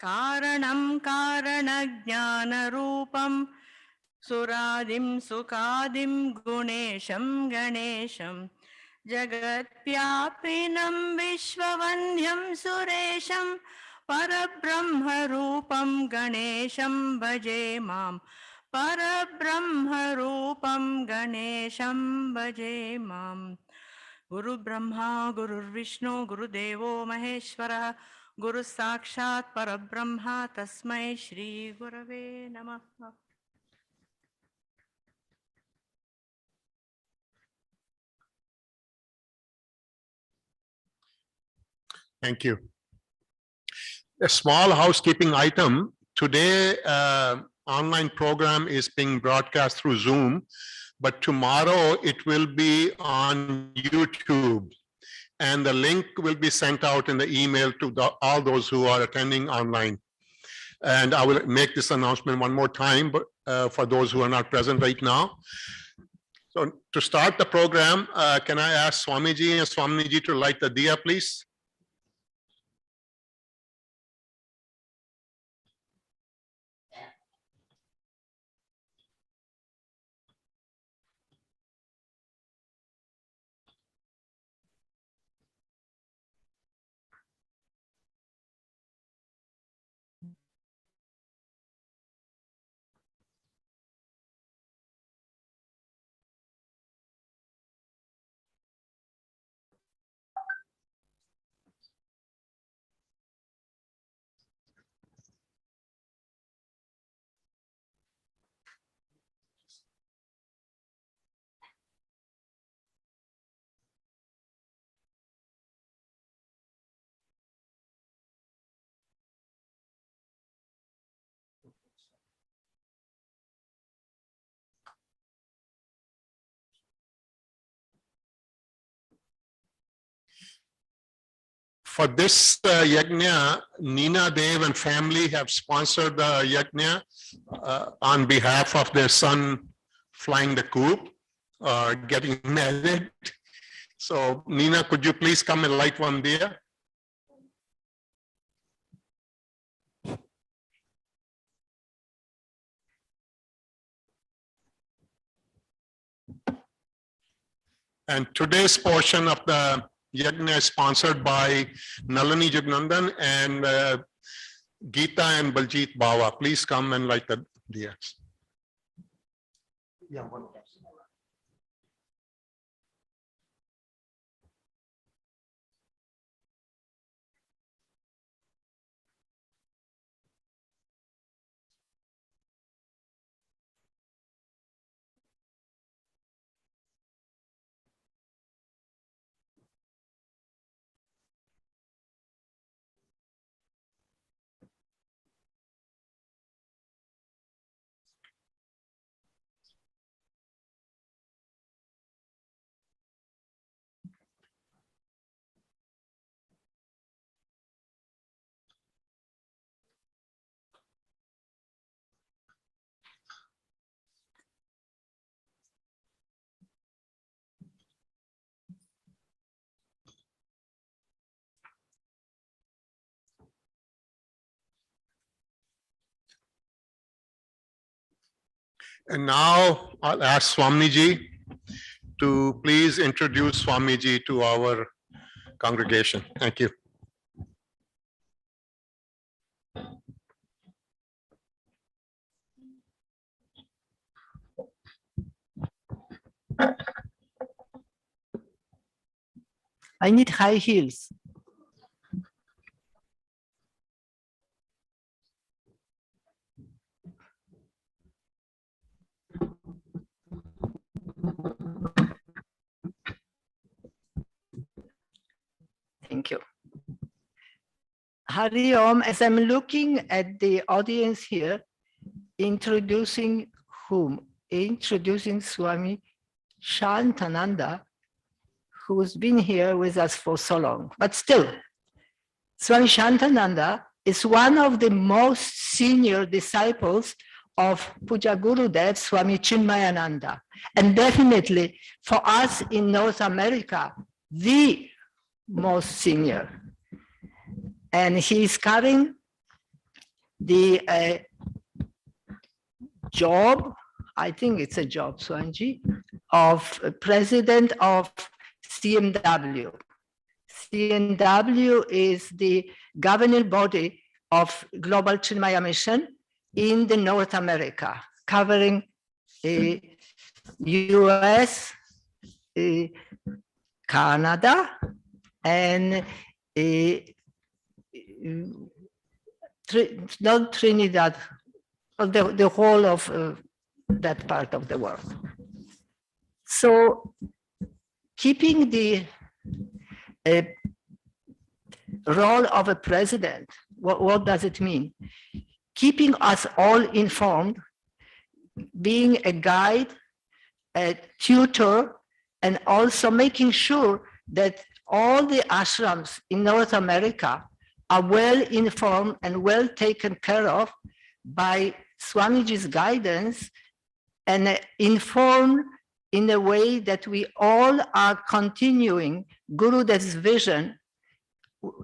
Karanam Karanajnana-rupam Suradim Sukadim Gunesham Ganesham Jagatvyapinam Vishwavandhyam Suresham Parabrahma-rupam Ganesham Bhaje Mam Parabrahma-rupam Ganesham Bhaje Mam. Guru Brahma, Guru Vishnu, Guru Devo Maheshwara, Guru Sakshat Parabrahma, Tasmai Shri Gurave Namaha. Thank you. A small housekeeping item. Today, online program is being broadcast through Zoom, but tomorrow it will be on YouTube. And the link will be sent out in the email to all those who are attending online. And I will make this announcement one more time, but for those who are not present right now. So to start the program, can I ask Swamiji and Swamiji to light the diya, please? For this yajna, Nina Dev and family have sponsored the yajna on behalf of their son flying the coop or getting married. So Nina, could you please come and light one there? And today's portion of the yajna is sponsored by Nalini Jagnandan and Gita and Baljit Bawa. Please come and light the diyas. Yeah, one. And now I'll ask Swamiji to please introduce Swamiji to our congregation. Thank you. I need high heels. Thank you. Hari Om, as I'm looking at the audience here, introducing whom? Introducing Swami Shantananda, who's been here with us for so long. But still, Swami Shantananda is one of the most senior disciples of Puja Gurudev, Swami Chinmayananda. And definitely for us in North America, the most senior. And he is coming the job, I think it's a job, Swamiji, of president of CMW. CMW is the governing body of Global Chinmaya Mission in the North America, covering US, Canada, and not Trinidad, the whole of that part of the world. So keeping the role of a president, what does it mean? Keeping us all informed, being a guide, a tutor, and also making sure that all the ashrams in North America are well informed and well taken care of by Swamiji's guidance, and informed in a way that we all are continuing Gurudev's vision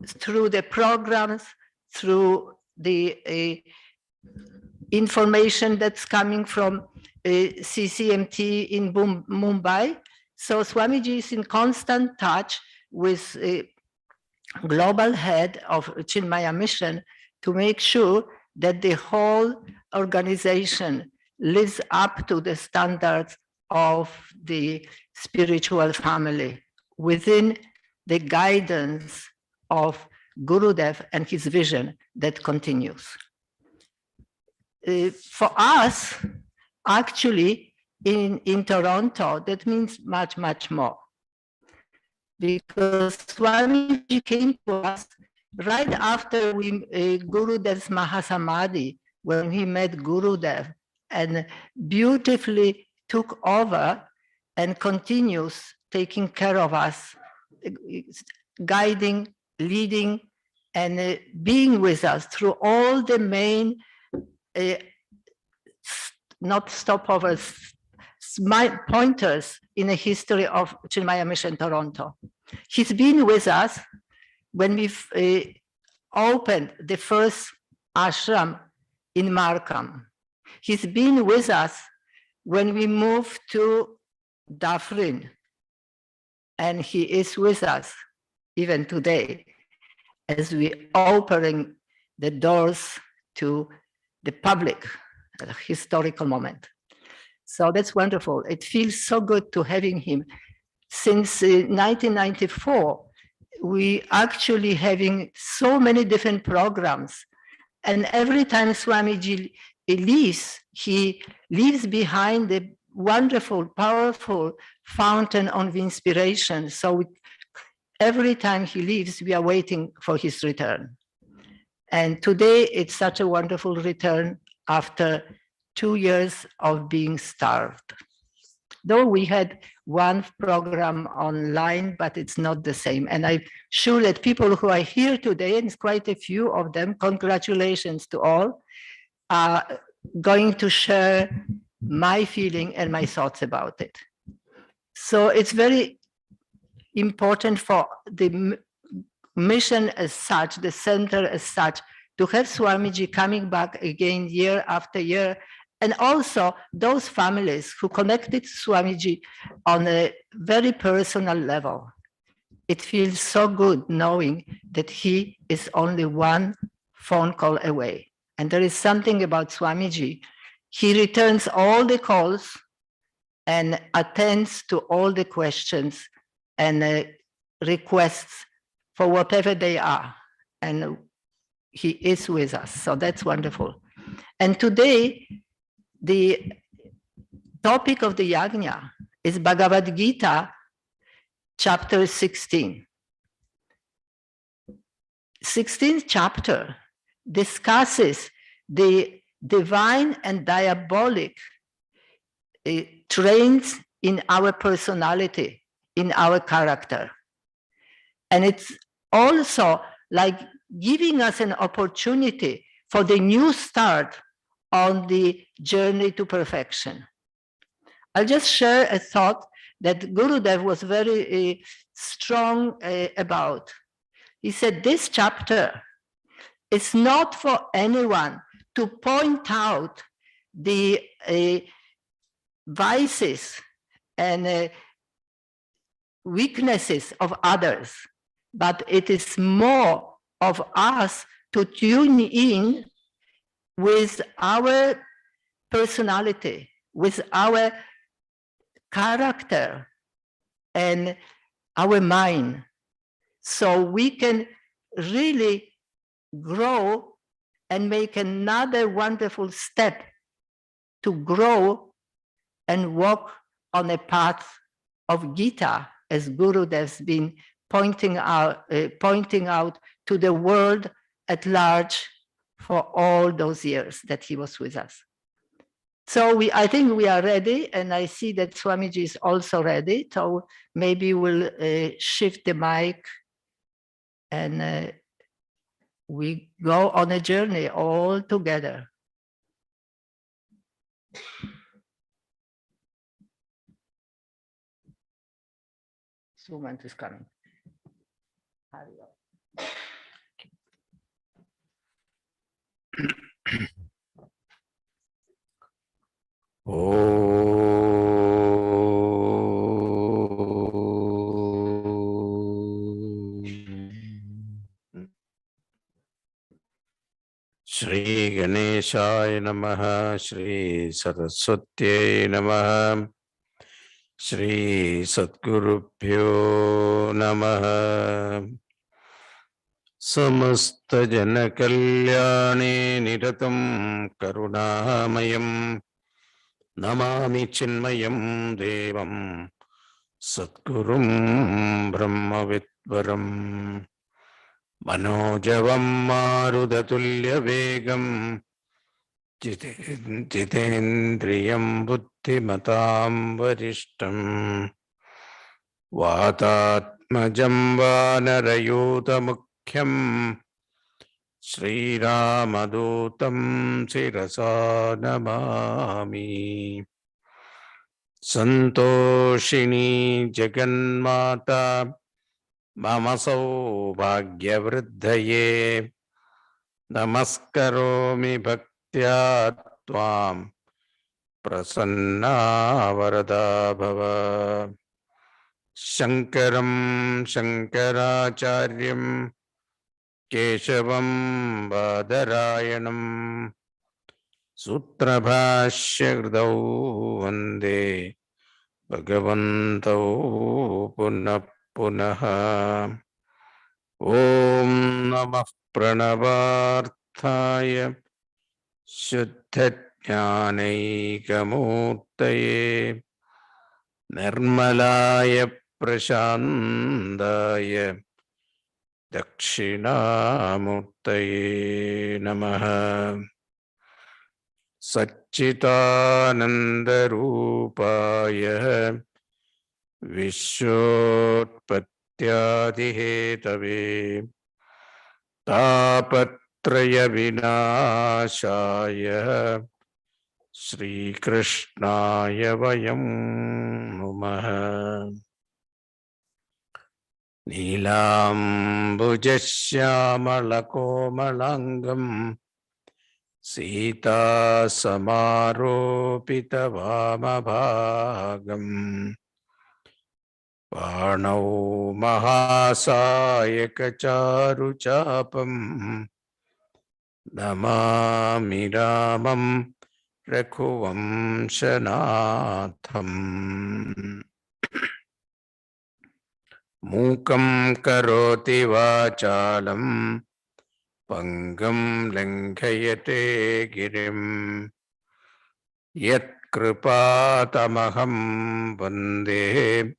through the programs, through the information that's coming from CCMT in Mumbai. So Swamiji is in constant touch with global head of Chinmaya Mission to make sure that the whole organization lives up to the standards of the spiritual family within the guidance of Gurudev and his vision that continues. For us, actually, in Toronto, that means much, much more. Because Swamiji came to us right after Gurudev's Mahasamadhi, when he met Gurudev, and beautifully took over and continues taking care of us, guiding, leading, and being with us through all the main, not stopovers, pointers in the history of Chinmaya Mission Toronto. He's been with us when we opened the first ashram in Markham. He's been with us when we moved to Dufferin, and he is with us even today as we open the doors to the public at a historical moment. So that's wonderful. It feels so good to having him. Since 1994, we actually having so many different programs, and every time Swamiji leaves, he leaves behind the wonderful, powerful fountain of inspiration. So every time he leaves, we are waiting for his return. And today it's such a wonderful return after 2 years of being starved. Though we had one program online, but it's not the same. And I'm sure that people who are here today, and it's quite a few of them, congratulations to all, are going to share my feeling and my thoughts about it. So it's very important for the mission as such, the center as such, to have Swamiji coming back again year after year, and also those families who connected to Swamiji on a very personal level. It feels so good knowing that he is only one phone call away. And there is something about Swamiji. He returns all the calls and attends to all the questions and requests for whatever they are. And he is with us, so that's wonderful. And today, the topic of the yajna is Bhagavad Gita, chapter 16. 16th chapter discusses the divine and diabolic traits in our personality, in our character. And it's also like giving us an opportunity for the new start on the journey to perfection. I'll just share a thought that Gurudev was very strong about. He said, this chapter is not for anyone to point out the vices and weaknesses of others, but it is more of us to tune in with our personality, with our character and our mind, so we can really grow and make another wonderful step to grow and walk on a path of Gita, as Guru has been pointing out to the world at large for all those years that he was with us. So I think we are ready, and I see that Swamiji is also ready. So maybe we'll shift the mic and we go on a journey all together. Sumant is coming. Hurry up. Shri Ganeshaya Namaha, Shri Saraswatyai Namaha, Shri Satgurubhyo Namaha. Samasta Jana Kalyani Niratam Karunamayam Namami Chinmayam Devam Satgurum Brahmavidvaram Manojavam Marudhatulya Vegam Jitendriyam Buddhimatam Varishtam Vatatmajam Vanarayutamukhyam Sri Ramadutam Sirasa Namami Santoshini Jaganmata Mama Saubhagyavriddhaye Namaskaromi Bhaktya Tvam Prasanna Varada Bhava Shankaram Shankaracharyam Keshavam Badarayanam Sutrabhashya Hridau Vande Bhagavantau Punah Punaha Om Namah Pranavarthaya Shuddha-jnanaikamurtaye Nirmalaya Prashandaya Dakshinamurtaye Namaha Satchitanandarupaya Vishwotpattyadihetave Tapatraya Vinashaya Sri Krishnaya Vayam Namaha Nilambujasyamalakomalangam Sita Samaropita Vamabhagam Panau Mahasayaka Charu Chapam Namami Ramam Rakhuvam Shanatham Mukam Karoti Vachalam Pangam Langhayate Girim Yat Kripatamaham Vande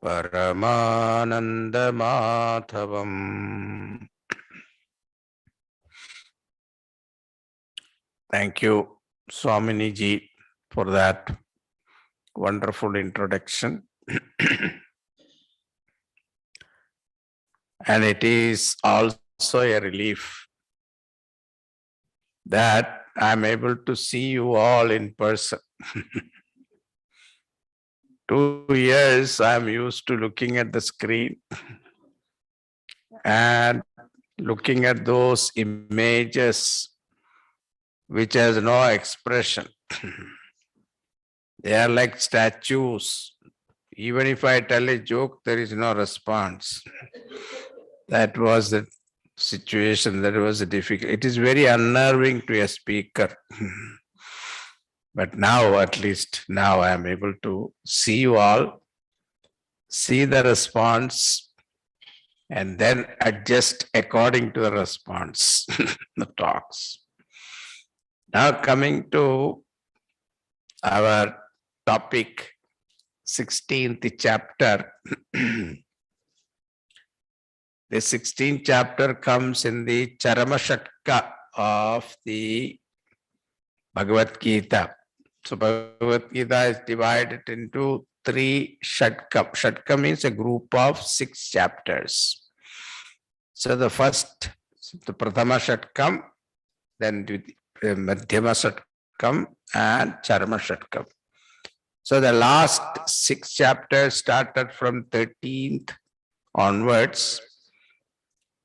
Paramananda Madhavam. Thank you, Swamiji, for that wonderful introduction. And it is also a relief that I'm able to see you all in person. 2 years I'm used to looking at the screen and looking at those images which has no expression. They are like statues. Even if I tell a joke, there is no response. That was the situation. That was difficult. It is very unnerving to a speaker. But now, at least now I am able to see you all, see the response, and then adjust according to the response, the talks. Now coming to our topic, 16th chapter. The 16th chapter comes in the Charamashatka of the Bhagavad Gita. So Bhagavad Gita is divided into 3 Shatkam. Shatkam means a group of 6 chapters. So the first, the Prathama Shatkam, then the Madhyama Shatkam and Charama Shatkam. So the last 6 chapters started from 13th onwards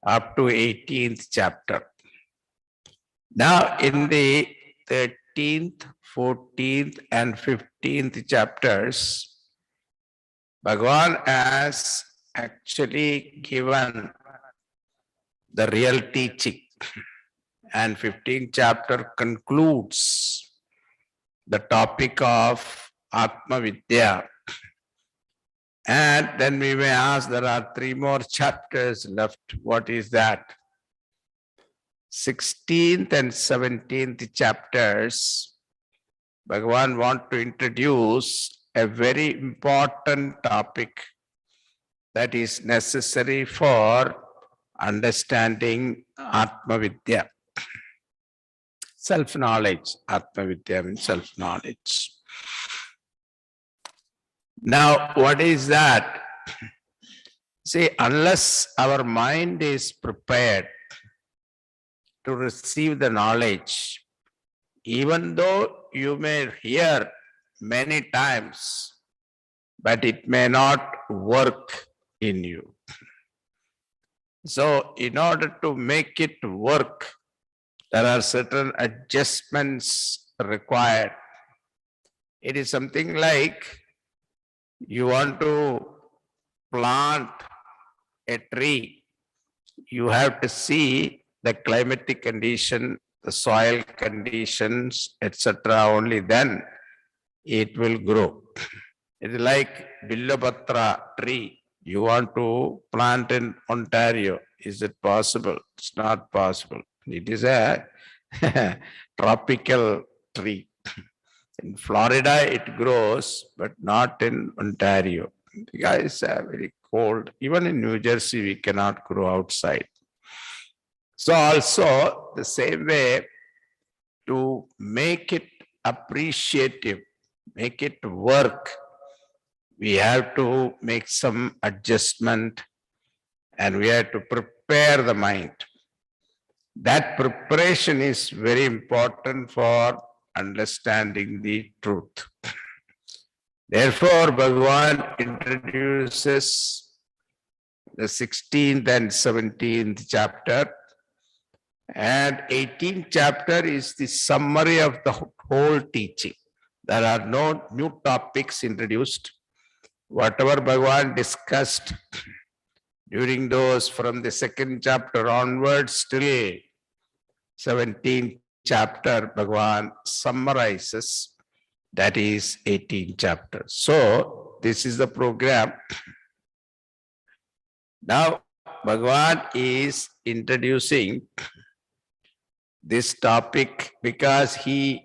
up to 18th chapter. Now in the 13th, 14th and 15th chapters, Bhagavan has actually given the real teaching, and 15th chapter concludes the topic of Atma Vidya. And then we may ask, there are 3 more chapters left. What is that? 16th and 17th chapters, Bhagavan wants to introduce a very important topic that is necessary for understanding Atma Vidya. Self-knowledge. Atma Vidya means self-knowledge. Now, what is that? See, unless our mind is prepared to receive the knowledge, even though you may hear many times, but it may not work in you. So, in order to make it work, there are certain adjustments required. It is something like you want to plant a tree. You have to see the climatic condition, the soil conditions, etc. Only then it will grow. It is like Billapatra tree. You want to plant in Ontario. Is it possible? It's not possible. It is a tropical tree. In Florida, it grows, but not in Ontario. Because it's very cold. Even in New Jersey, we cannot grow outside. So also, the same way, to make it appreciative, make it work, we have to make some adjustment and we have to prepare the mind. That preparation is very important for understanding the truth. Therefore, Bhagavan introduces the 16th and 17th chapter, and 18th chapter is the summary of the whole teaching. There are no new topics introduced. Whatever Bhagavan discussed during those from the 2nd chapter onwards till 17th chapter, Bhagavan summarizes. That is 18th chapter. So, this is the program. Now, Bhagavan is introducing this topic because he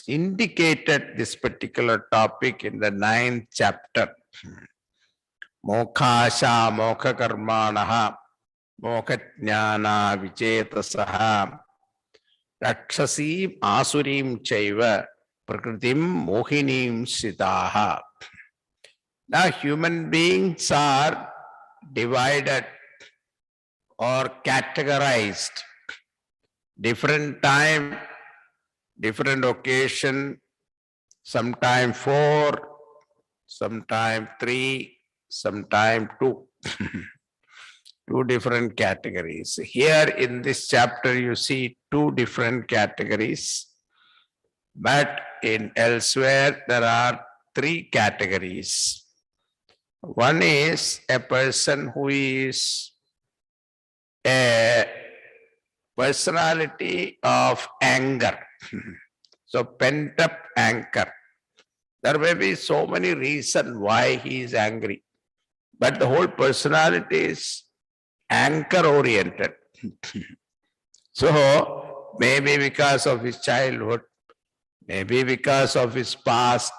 indicated this particular topic in the 9th chapter. Mokhasha mokha karmanaha mokha jnana vichetasaha rakshasim asurim chaiva prakritim mohinim sitaha. Now human beings are divided or categorized. Different time, different occasion, sometime 4, sometime 3, sometime 2. two different categories. Here in this chapter, you see two different categories, but in elsewhere, there are three categories. One is a person who is a personality of anger. So pent up anger. There may be so many reasons why he is angry, but the whole personality is anchor oriented. So maybe because of his childhood, maybe because of his past,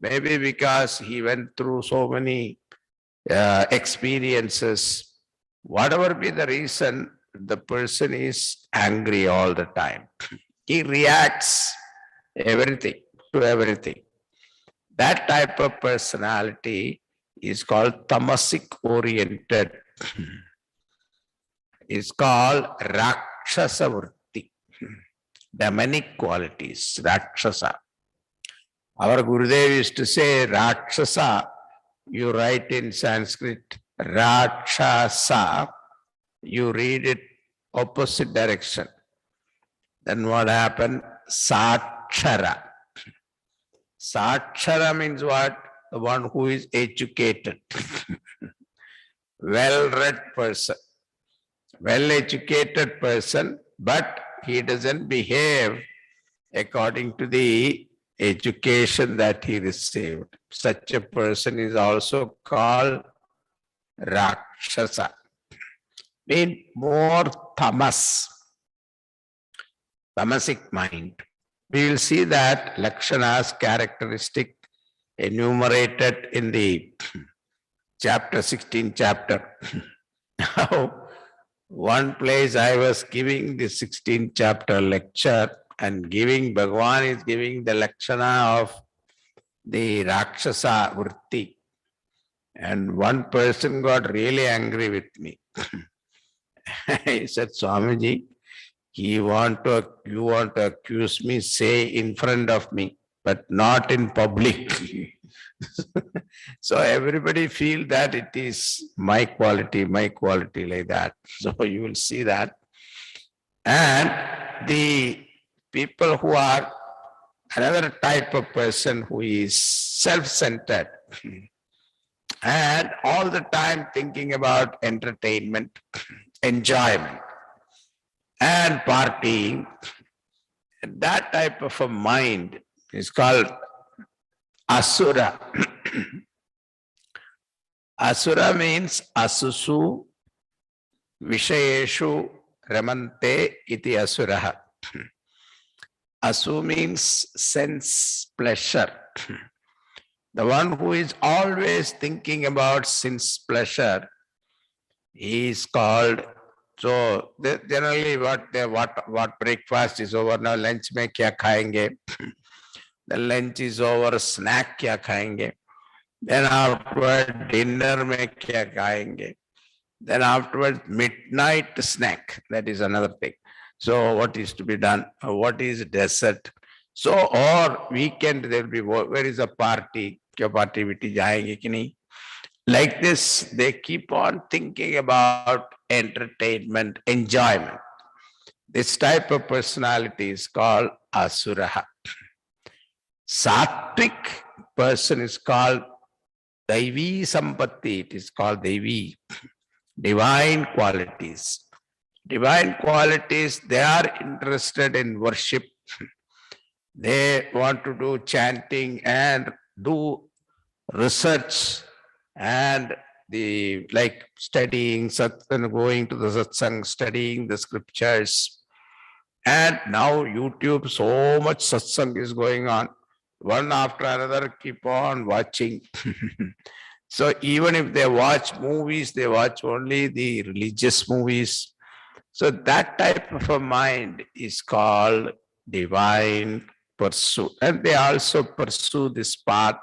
maybe because he went through so many experiences, whatever be the reason, the person is angry all the time. He reacts everything to everything. That type of personality is called tamasic oriented. It's called Rakshasa Vritti, demonic qualities, Rakshasa. Our Gurudev used to say Rakshasa, you write in Sanskrit, Rakshasa, you read it opposite direction. Then what happened? Satchara. Satchara means what? The one who is educated, well-read person, well-educated person, but he doesn't behave according to the education that he received. Such a person is also called Rakshasa. Mean more tamas, tamasic mind. We will see that Lakshanas characteristic enumerated in the chapter 16 chapter. Now, one place I was giving the 16th chapter lecture and Bhagavan is giving the Lakshana of the Rakshasa Vritti. And one person got really angry with me. He said, Swamiji, you want to accuse me, say in front of me, but not in public. So everybody feel that it is my quality like that. So you will see that. And the people who are another type of person who is self-centered and all the time thinking about entertainment, enjoyment, and partying, that type of a mind is called Asura. Asura means Asusu Vishayeshu Ramante iti Asuraha. Asu means sense pleasure. The one who is always thinking about sense pleasure is called. So generally, what breakfast is over now, lunch mein kya khayenge? The lunch is over, snack kya khayenge? Then afterward, dinner mein kya khayenge? Then afterwards, midnight snack. That is another thing. So what is to be done? What is dessert? So or weekend there will be, where is a party? Kya party viti jayenge ki nahi? Like this, they keep on thinking about entertainment, enjoyment. This type of personality is called Asuraha. Sattvic person is called Daivi Sampatti. It is called Daivi, divine qualities. Divine qualities, they are interested in worship. They want to do chanting and do research and the like studying satsang, going to the satsang, studying the scriptures. And now YouTube, so much satsang is going on. One after another, keep on watching. So even if they watch movies, they watch only the religious movies. So that type of a mind is called divine pursuit. And they also pursue this path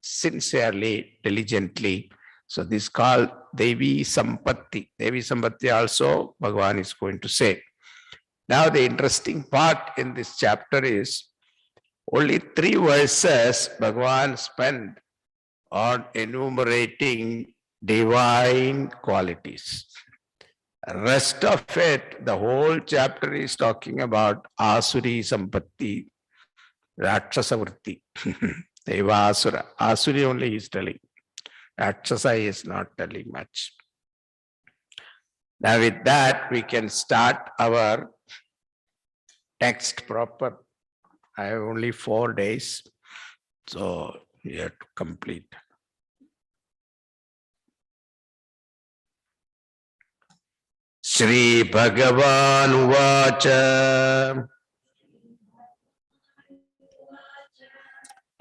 sincerely, diligently. So this is called Devi Sampatti. Devi Sampatti also Bhagavan is going to say. Now the interesting part in this chapter is only 3 verses Bhagavan spent on enumerating divine qualities. Rest of it, the whole chapter is talking about Asuri Sampatti, Rakshasa Vritti, Devasura. Asuri only is telling. Rakshasa is not telling much. Now with that, we can start our text proper. I have only 4 days, so we have to complete. Shri Bhagavan Uvacha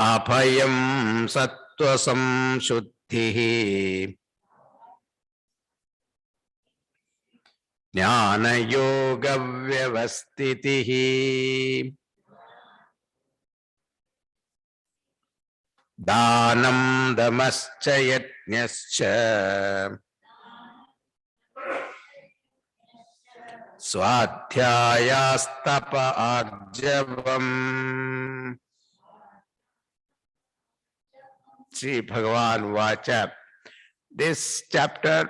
Abhayam Sattva Samshuddhihi Jnana Yoga Vyavastitihi Dhanam Damascha Yajnascha Swadhyayastapa Arjavam. Sri Bhagavan Vacha. This chapter,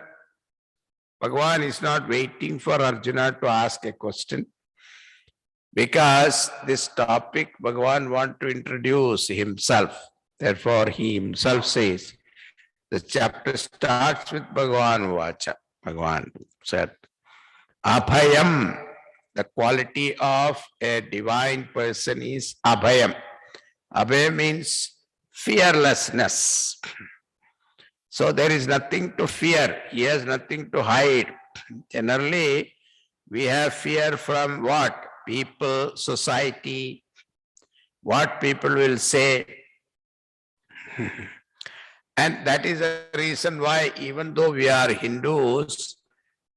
Bhagavan is not waiting for Arjuna to ask a question, because this topic Bhagavan wants to introduce himself. Therefore, he himself says, the chapter starts with Bhagavan Vacha. Bhagavan said, Abhayam, the quality of a divine person is Abhayam. Abhayam means fearlessness. So there is nothing to fear. He has nothing to hide. Generally, we have fear from what? People, society, what people will say. And that is the reason why, even though we are Hindus,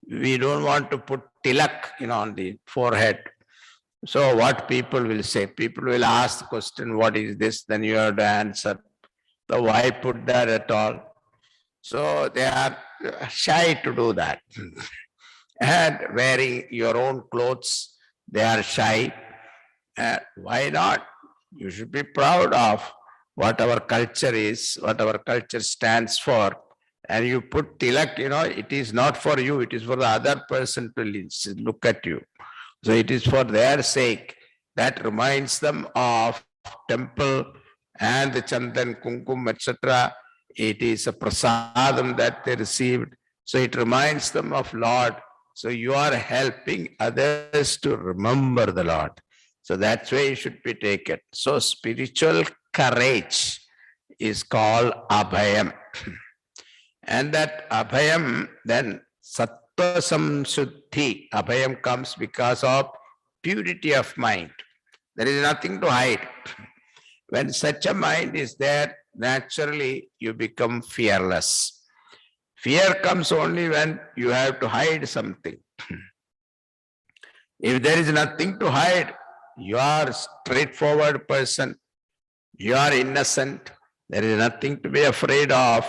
we don't want to put tilak, on the forehead. So what people will say? People will ask the question, what is this? Then you have to answer. So why put that at all? So they are shy to do that. And wearing your own clothes, they are shy. Why not? You should be proud of what our culture is, what our culture stands for. And you put tilak, it is not for you, it is for the other person to look at you. So it is for their sake. That reminds them of temple and the chandan, kumkum, etc. It is a prasadam that they received. So it reminds them of Lord. So you are helping others to remember the Lord. So that's why it should be taken. So spiritual courage is called Abhayam. And that Abhayam, then Sattva Samshuddhi. Abhayam comes because of purity of mind. There is nothing to hide. When such a mind is there, naturally you become fearless. Fear comes only when you have to hide something. If there is nothing to hide, you are a straightforward person. You are innocent. There is nothing to be afraid of.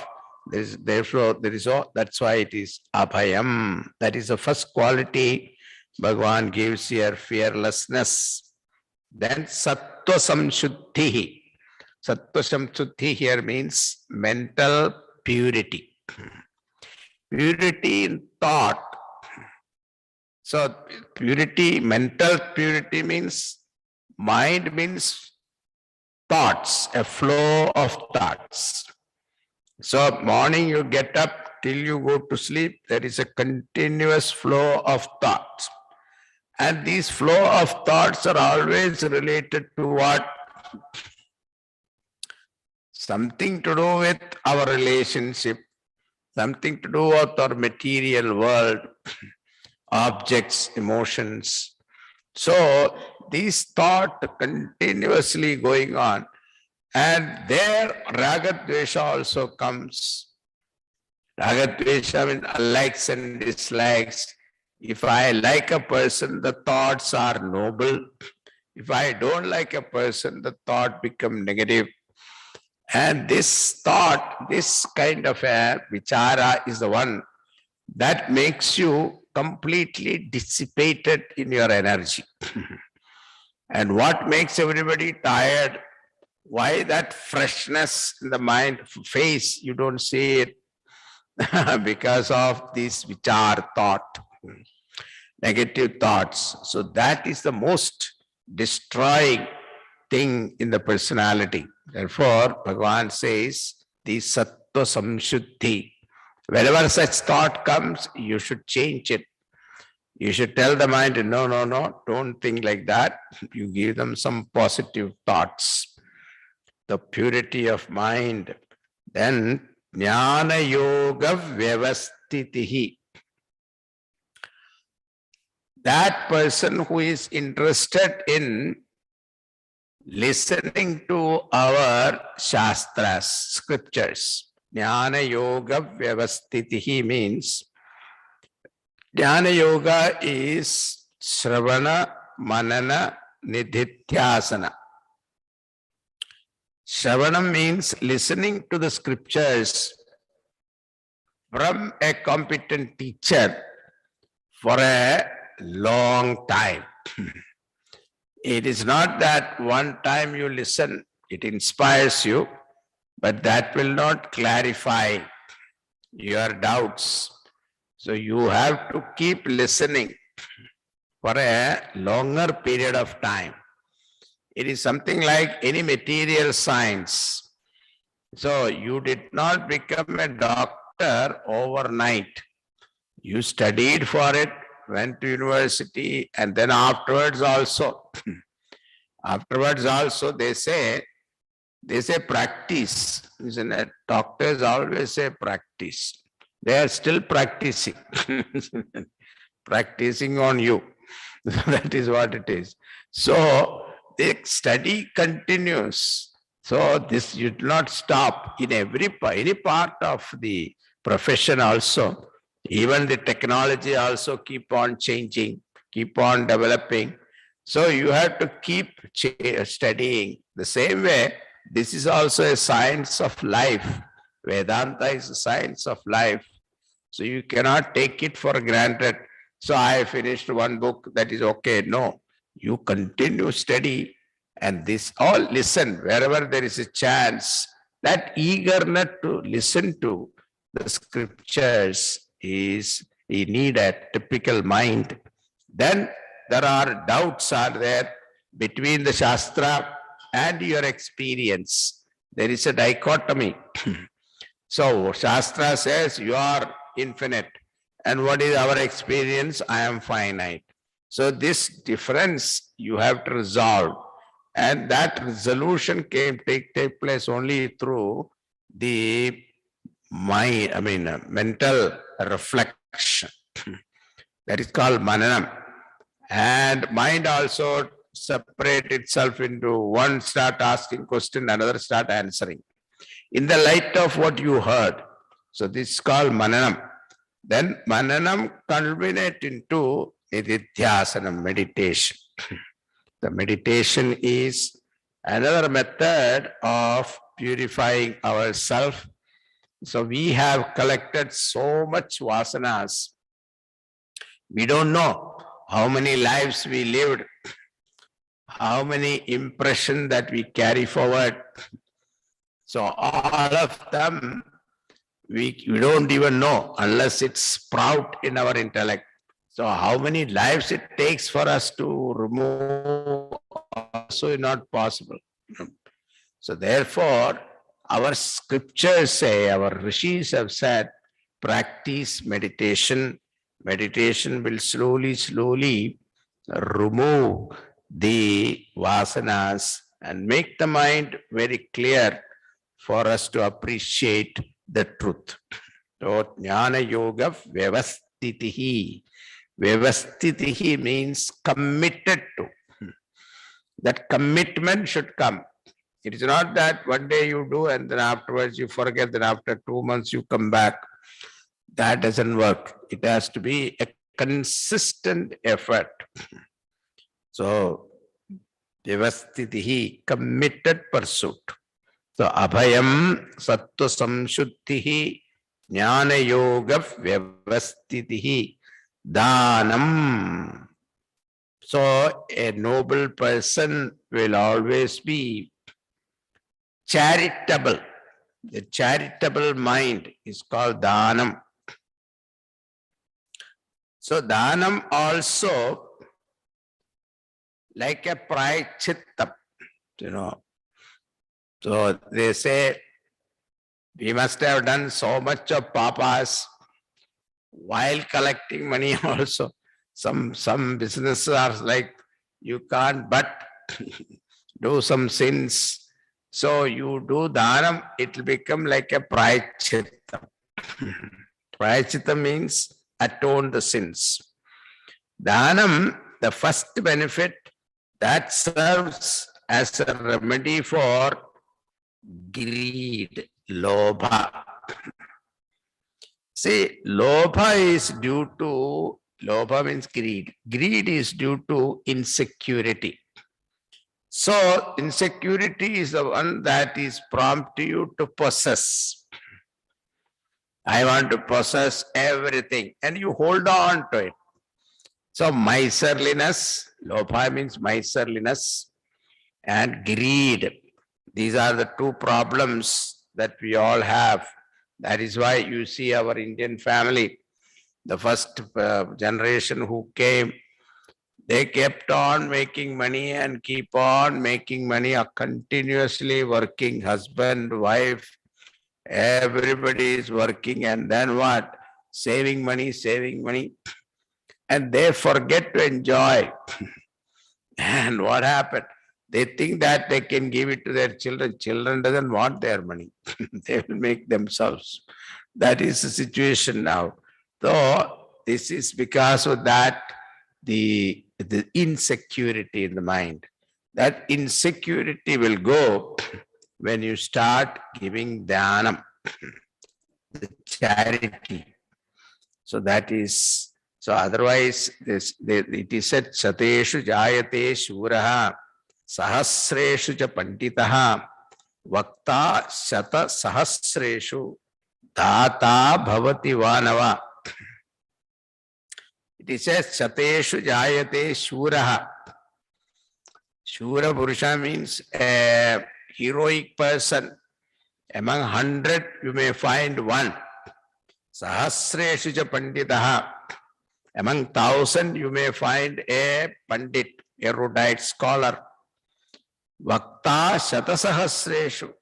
That's why it is Abhayam. That is the first quality Bhagavan gives here, fearlessness. Then Sattva Samshuddhi. Sattva Samshuddhi here means mental purity. Purity in thought. So purity, mental purity means, mind means thoughts, a flow of thoughts. So morning you get up till you go to sleep, there is a continuous flow of thoughts. And these flow of thoughts are always related to what? Something to do with our relationship, something to do with our material world, objects, emotions. So these thoughts continuously going on. And there Ragadvesha also comes. Ragadvesha means likes and dislikes. If I like a person, the thoughts are noble. If I don't like a person, the thought become negative. And this thought, this kind of a vichara is the one that makes you completely dissipated in your energy. And what makes everybody tired? Why that freshness in the mind, face, you don't see it. because of this vichar thought, negative thoughts. So that is the most destroying thing in the personality. Therefore, Bhagavan says, the sattva samshuddhi. Whenever such thought comes, you should change it. You should tell the mind, no, no, no, don't think like that. You give them some positive thoughts. The purity of mind. Then, jnana yoga vyavastitihi. That person who is interested in listening to our shastras, scriptures. Jnana yoga vyavastitihi means Jnana yoga is Shravana, Manana, Nididhyasana. Shravana means listening to the scriptures from a competent teacher for a long time. It is not that one time you listen, it inspires you, but that will not clarify your doubts. So you have to keep listening for a longer period of time. It is something like any material science. So you did not become a doctor overnight. You studied for it, went to university, and then afterwards also. Afterwards also they say practice, isn't it? Doctors always say practice. They are still practicing, practicing on you. That is what it is. So the study continues. So this should not stop in any part of the profession also. Even the technology also keep on changing, keep on developing. So you have to keep studying. The same way, this is also a science of life. Vedanta is a science of life. So you cannot take it for granted. So I finished one book, that is okay. No, you continue study and this all listen wherever there is a chance. That eagerness to listen to the scriptures is, you need a typical mind. Then there are doubts are there between the Shastra and your experience. There is a dichotomy. So Shastra says you are infinite. And what is our experience? I am finite. So this difference you have to resolve. And that resolution take place only through the mind, mental reflection. That is called mananam. And mind also separate itself into one start asking question, another start answering. In the light of what you heard. So this is called mananam. Then mananam culminate into nididhyasana, meditation. The meditation is another method of purifying ourselves. So we have collected so much vasanas. We don't know how many lives we lived, how many impressions that we carry forward. So all of them, we don't even know unless it sprout in our intellect. So how many lives it takes for us to remove, also not possible. So therefore, our scriptures say, our rishis have said, practice meditation. Meditation will slowly remove the vasanas and make the mind very clear for us to appreciate the truth. So jnana yoga vyavastitihi. Vyavastitihi means committed to. That commitment should come. It is not that one day you do and then afterwards you forget, then after 2 months you come back. That doesn't work. It has to be a consistent effort. So, vyavastitihi, committed pursuit. So, abhayam sattva samshuddhihi jnana yoga vyavastitihi dhanam. So, a noble person will always be charitable. The charitable mind is called dhanam. So dhanam also like a prayachittam, you know. So they say we must have done so much of papas while collecting money also. Some businesses are like you can't but do some sins. So you do dhanam, it will become like a prayachittam. Prayachittam means atone the sins. Dhanam, the first benefit, that serves as a remedy for greed, lobha. See, lobha is due to, lobha means greed. Greed is due to insecurity. So, insecurity is the one that is prompt you to possess. I want to possess everything, and you hold on to it. So, miserliness, lobha means miserliness, and greed. These are the two problems that we all have. That is why you see our Indian family, the first generation who came, they kept on making money and keep on making money, are continuously working, husband, wife, everybody is working, and then what? Saving money, and they forget to enjoy. And what happened? They think that they can give it to their children. Children doesn't want their money. They will make themselves. That is the situation now. So this is because of that, the insecurity in the mind. That insecurity will go when you start giving dhanam, the charity. So that is, so otherwise it is said, Sateshu jayate shuraha, sahasreshu cha panditaha, vakta shata sahasreshu, dhata bhavati vanava. It is said, Sateshu jayate shuraha. Shura Purusha means a heroic person. Among 100, you may find one. Sahasreshu cha panditaha. Among 1,000, you may find a pandit, erudite scholar. Vakta shatasahasreshu.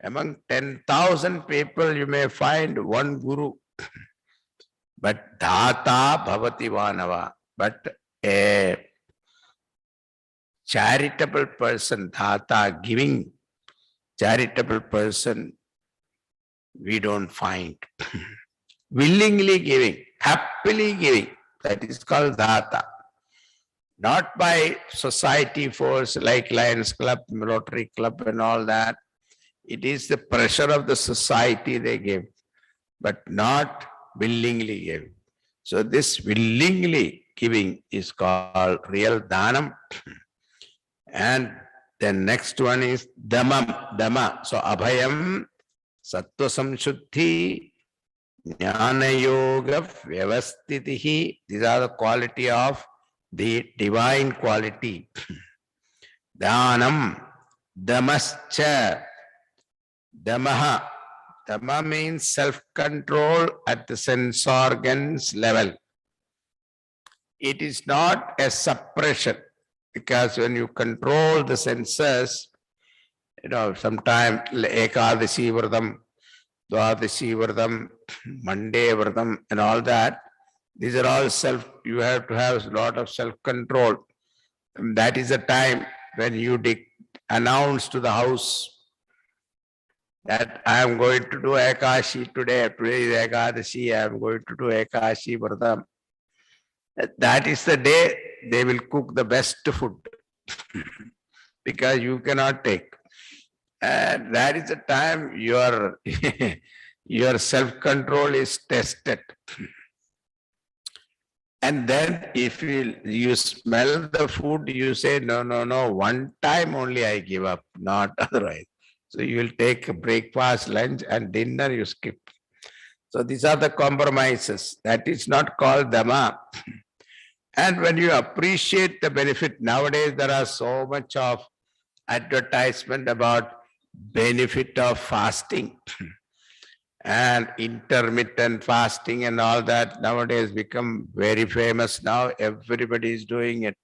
Among 10,000 people, you may find one guru. But dhata bhavati vanava. But a charitable person, dhata, giving, charitable person, we don't find. Willingly giving, happily giving, that is called dhata. Not by society force like Lions Club, Rotary Club and all that. It is the pressure of the society they give, but not willingly give. So this willingly giving is called real dhanam. And the next one is dhamam, dhamma. So abhayam, sattva samshuddhi, jnana yoga, vyavastitihi. These are the quality of the divine quality. Dhanam, dhamascha, dhamaha. Dhamma means self-control at the sense organs level. It is not a suppression, because when you control the senses, sometimes Ekadashi Vradam, Dwadashi Vradam, Monday Vradam and all that, these are all you have to have a lot of self-control. That is the time when you announce to the house that I am going to do Ekadashi today. Today is Ekadashi, I am going to do Ekadashi Vradam. That is the day they will cook the best food because you cannot take. And that is the time your self-control is tested. And then if you smell the food, you say, no, one time only I give up, not otherwise. So you will take a breakfast, lunch and dinner, you skip. So these are the compromises. That is not called dhamma. And when you appreciate the benefit, nowadays there are so much of advertisement about benefit of fasting and intermittent fasting and all that nowadays become very famous now. Everybody is doing it.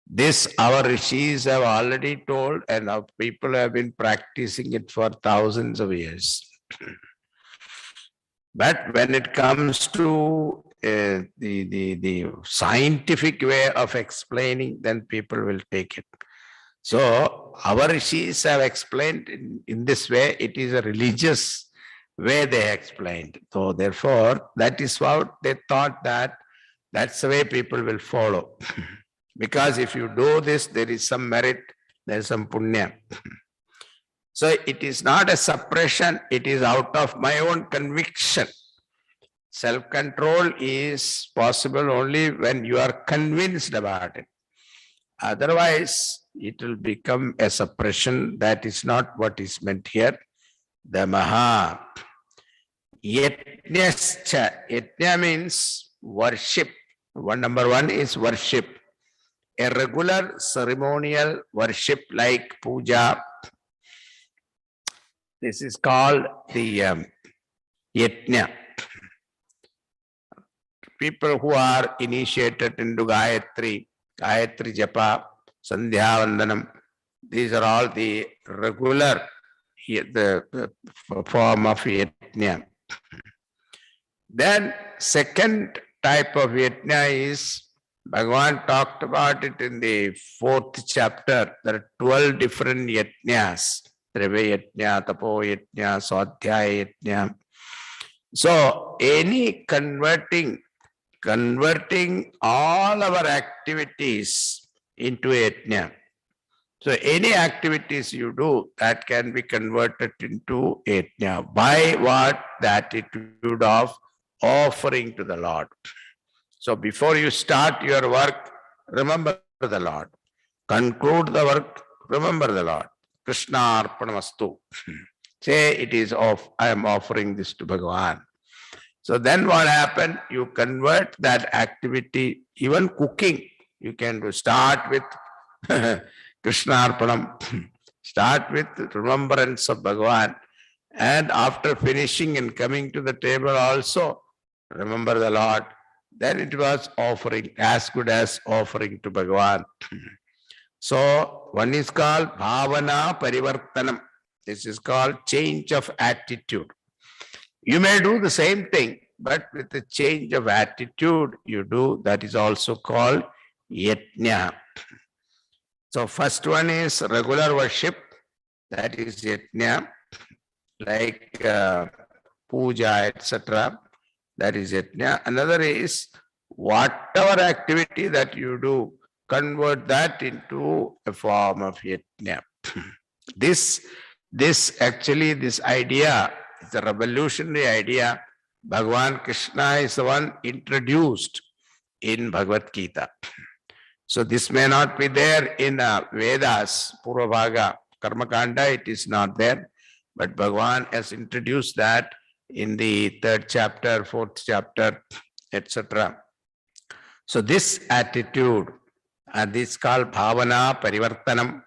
This our rishis have already told, and our people have been practicing it for thousands of years. But when it comes to the scientific way of explaining, then people will take it. So our rishis have explained in this way. It is a religious way they explained. So therefore, that is what they thought, that that's the way people will follow. Because if you do this, there is some merit, there is some punya. So it is not a suppression, it is out of my own conviction. Self-control is possible only when you are convinced about it. Otherwise, it will become a suppression. That is not what is meant here. The Maha. Yajnascha. Yajna means worship. Number one is worship. A regular ceremonial worship like puja. This is called the yajna. People who are initiated into Gayatri Japa, Sandhya Vandanam, these are all the regular the form of yajna. Then second type of yajna is, Bhagavan talked about it in the 4th chapter. There are 12 different yajnas. Drave yajna, tapo yajna, swadhyaya yajna. So any converting all our activities into yajna. So any activities you do, that can be converted into yajna. By what? The attitude of offering to the Lord. So before you start your work, remember the Lord. Conclude the work, remember the Lord. Krishna Arpanamastu. Say it is off, I am offering this to Bhagavan. So then what happened? You convert that activity, even cooking, you can do. Start with Krishna Arpanam. Start with remembrance of Bhagavan. And after finishing and coming to the table also, remember the Lord. Then it was offering, as good as offering to Bhagavan. So one is called Bhavana Parivartanam. This is called change of attitude. You may do the same thing, but with the change of attitude you do, that is also called yajna. So first one is regular worship, that is yajna, like puja, etc. That is yajna. Another is whatever activity that you do, convert that into a form of yajna. This idea is a revolutionary idea. Bhagavan Krishna is the one introduced in Bhagavad Gita. So this may not be there in Vedas, Purva Bhaga, Karma Kanda, it is not there. But Bhagavan has introduced that in the 3rd chapter, 4th chapter, etc. So this attitude, this is called Bhavana Parivartanam.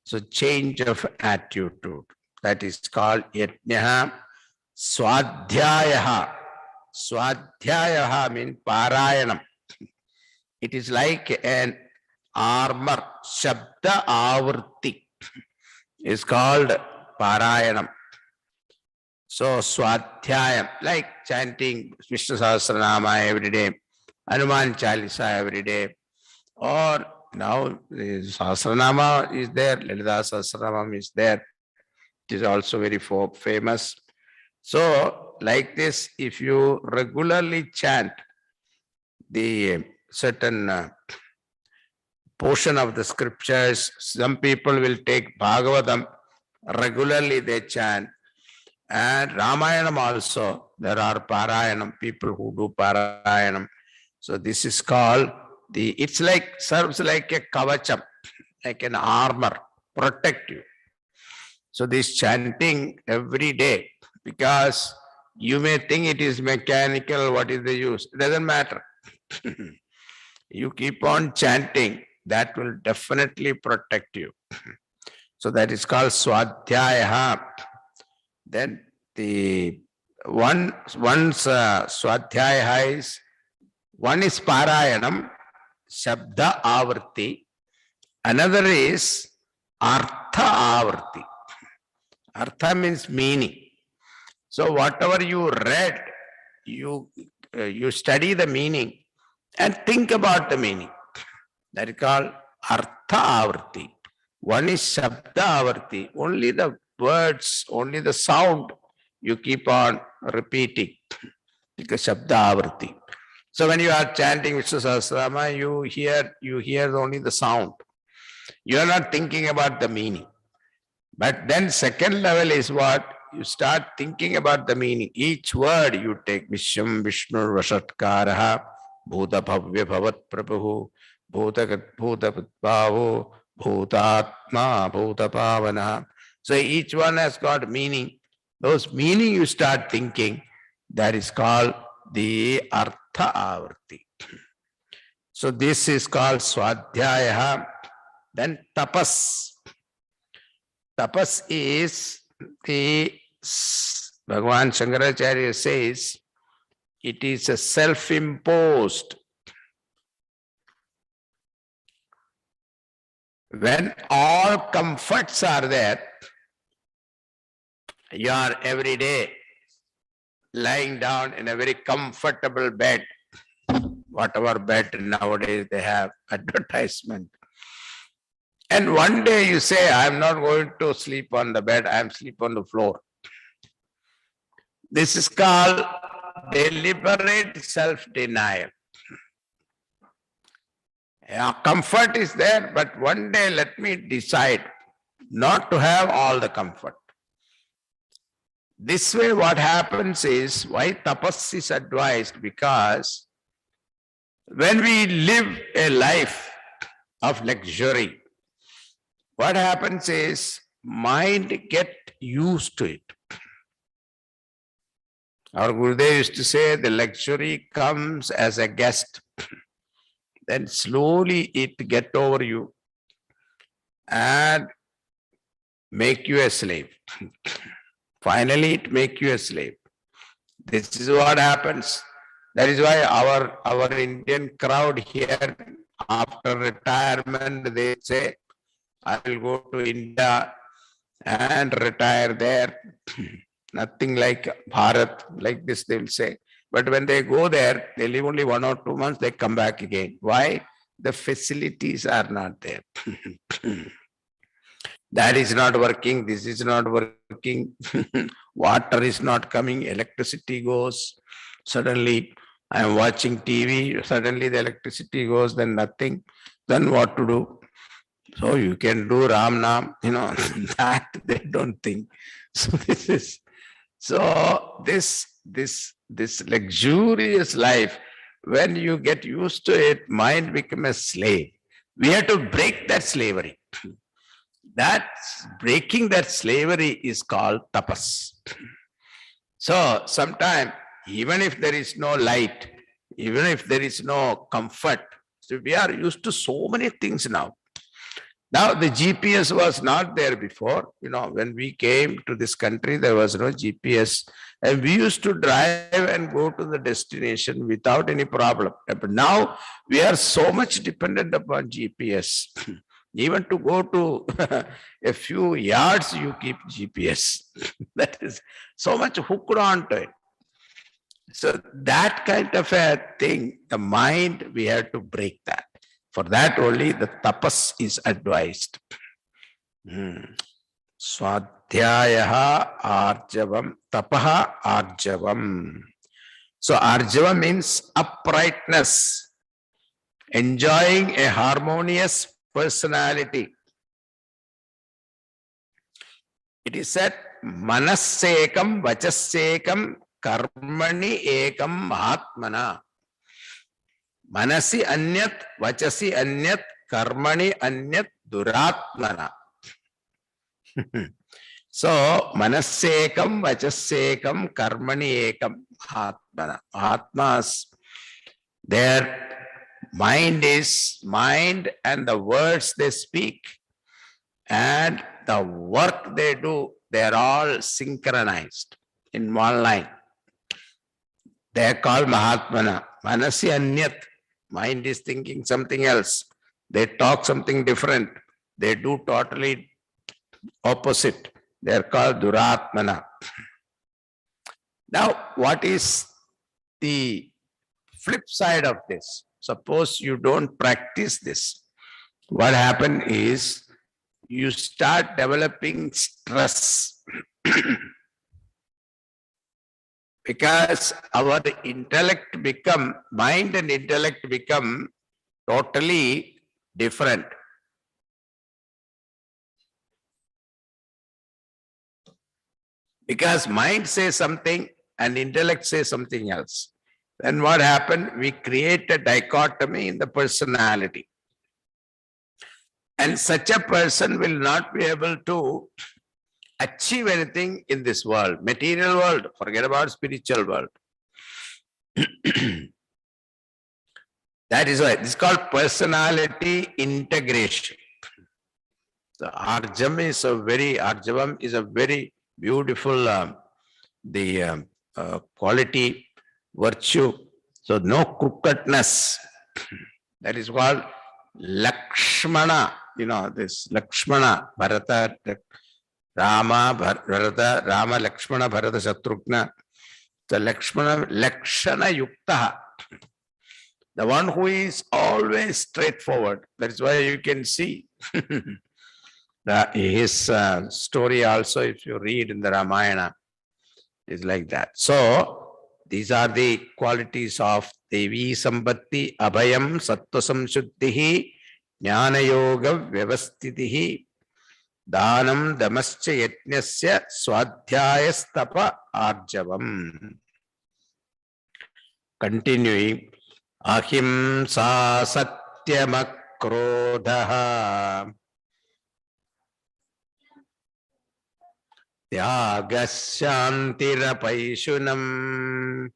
So change of attitude, that is called yajna. Swadhyayaha. Swadhyayaha means parayanam. It is like an armor. Shabda avrti is called parayanam. So swadhyayam, like chanting Vishnu Sahasranama every day, Hanuman Chalisa every day, or now Sahasranama is there, Lalita Sahasranama is there. It is also very famous. So like this, if you regularly chant the certain portion of the scriptures, some people will take Bhagavatam, regularly they chant, and Ramayanam also, there are Parayanam, people who do Parayanam. So this is called it's like, serves like a kavacham, like an armor, protect you. So this chanting every day, because you may think it is mechanical, what is the use? It doesn't matter. You keep on chanting, that will definitely protect you. So that is called Swadhyaya. Then the one's Swadhyaya is, one is Parayanam, Shabda Avarti. Another is Artha Avarti. Artha means meaning. So whatever you read, you study the meaning and think about the meaning. That is called Artha Avarti. One is Shabda Avarti. Only the words, only the sound you keep on repeating. Because Shabda Avarti. So when you are chanting Vishnu Sahasranama, you hear only the sound. You are not thinking about the meaning. But then second level is what? You start thinking about the meaning. Each word you take, Vishwam Vishnu Vashatkaraha, Bhuta Bhavya Bhavat Prabhu, Bhuta Patbhavo, Bhutatma, Bhuta Pavana. So each one has got meaning. Those meaning you start thinking, that is called the Artha Avarti. So this is called Swadhyaya. Then Tapas. Tapas is the, Bhagavan Shankaracharya says, it is a self-imposed. When all comforts are there, you are every day lying down in a very comfortable bed, whatever bed nowadays they have advertisement. And one day you say, I am not going to sleep on the bed, I am sleep on the floor. This is called deliberate self-denial. Yeah, comfort is there, but one day let me decide not to have all the comfort. This way what happens is, why tapas is advised? Because when we live a life of luxury, what happens is mind get used to it. Our Gurudev used to say the luxury comes as a guest. Then slowly it get over you and make you a slave. Finally it make you a slave. This is what happens. That is why our Indian crowd here, after retirement, they say, I will go to India and retire there. Nothing like Bharat, like this they will say. But when they go there, they live only 1 or 2 months, they come back again. Why? The facilities are not there. That is not working, this is not working, water is not coming, electricity goes. Suddenly, I am watching TV, suddenly the electricity goes, then nothing. Then what to do? So you can do Ram Nam, that they don't think. So this luxurious life, when you get used to it, mind becomes a slave. We have to break that slavery. That breaking that slavery is called tapas. So sometime, even if there is no light, even if there is no comfort, so we are used to so many things now. Now the GPS was not there before. When we came to this country, there was no GPS. And we used to drive and go to the destination without any problem. But now we are so much dependent upon GPS. Even to go to a few yards, you keep GPS. That is so much hooked on to it. So that kind of a thing, the mind, we have to break that. For that only the tapas is advised. Swadhyaya arjavam, tapaha arjavam. So arjava means uprightness, enjoying a harmonious personality. It is said, manasekam vachasekam karmani ekam mahatmana. Manasi anyat, vachasi anyat, karmani anyat, duratmana. So, manasekam, vachasekam, karmani ekam, mahatmana. Mahatmas, their mind and the words they speak and the work they do, they are all synchronized in one line. They are called Mahatmana. Manasya Anyat. Mind is thinking something else. They talk something different. They do totally opposite. They are called Duratmana. Now, what is the flip side of this? Suppose you don't practice this. What happens is you start developing stress because our mind and intellect become totally different. Because mind says something and intellect says something else. Then what happened? We create a dichotomy in the personality. And such a person will not be able to achieve anything in this world, material world, forget about spiritual world. That is why this is called personality integration. The Arjavam is a very beautiful quality, virtue. So no crookedness. That is called Lakshmana. You know, this Lakshmana, Bharata, Rama, Lakshmana, Bharata, Shatrugna. The Lakshmana, Lakshana Yukta. The one who is always straightforward. That is why you can see his story also, if you read in the Ramayana, is like that. So, these are the qualities of Devi Sambatti, Abhayam, Sattva Samshuddhihi, Jnana Yoga, Vyavastitihi, Dhanam, Damascha, Yajnasya, Swadhyayastapa, Arjavam. Continuing, Ahimsa Satyamakrodha, Tyagasyantirapaisunam,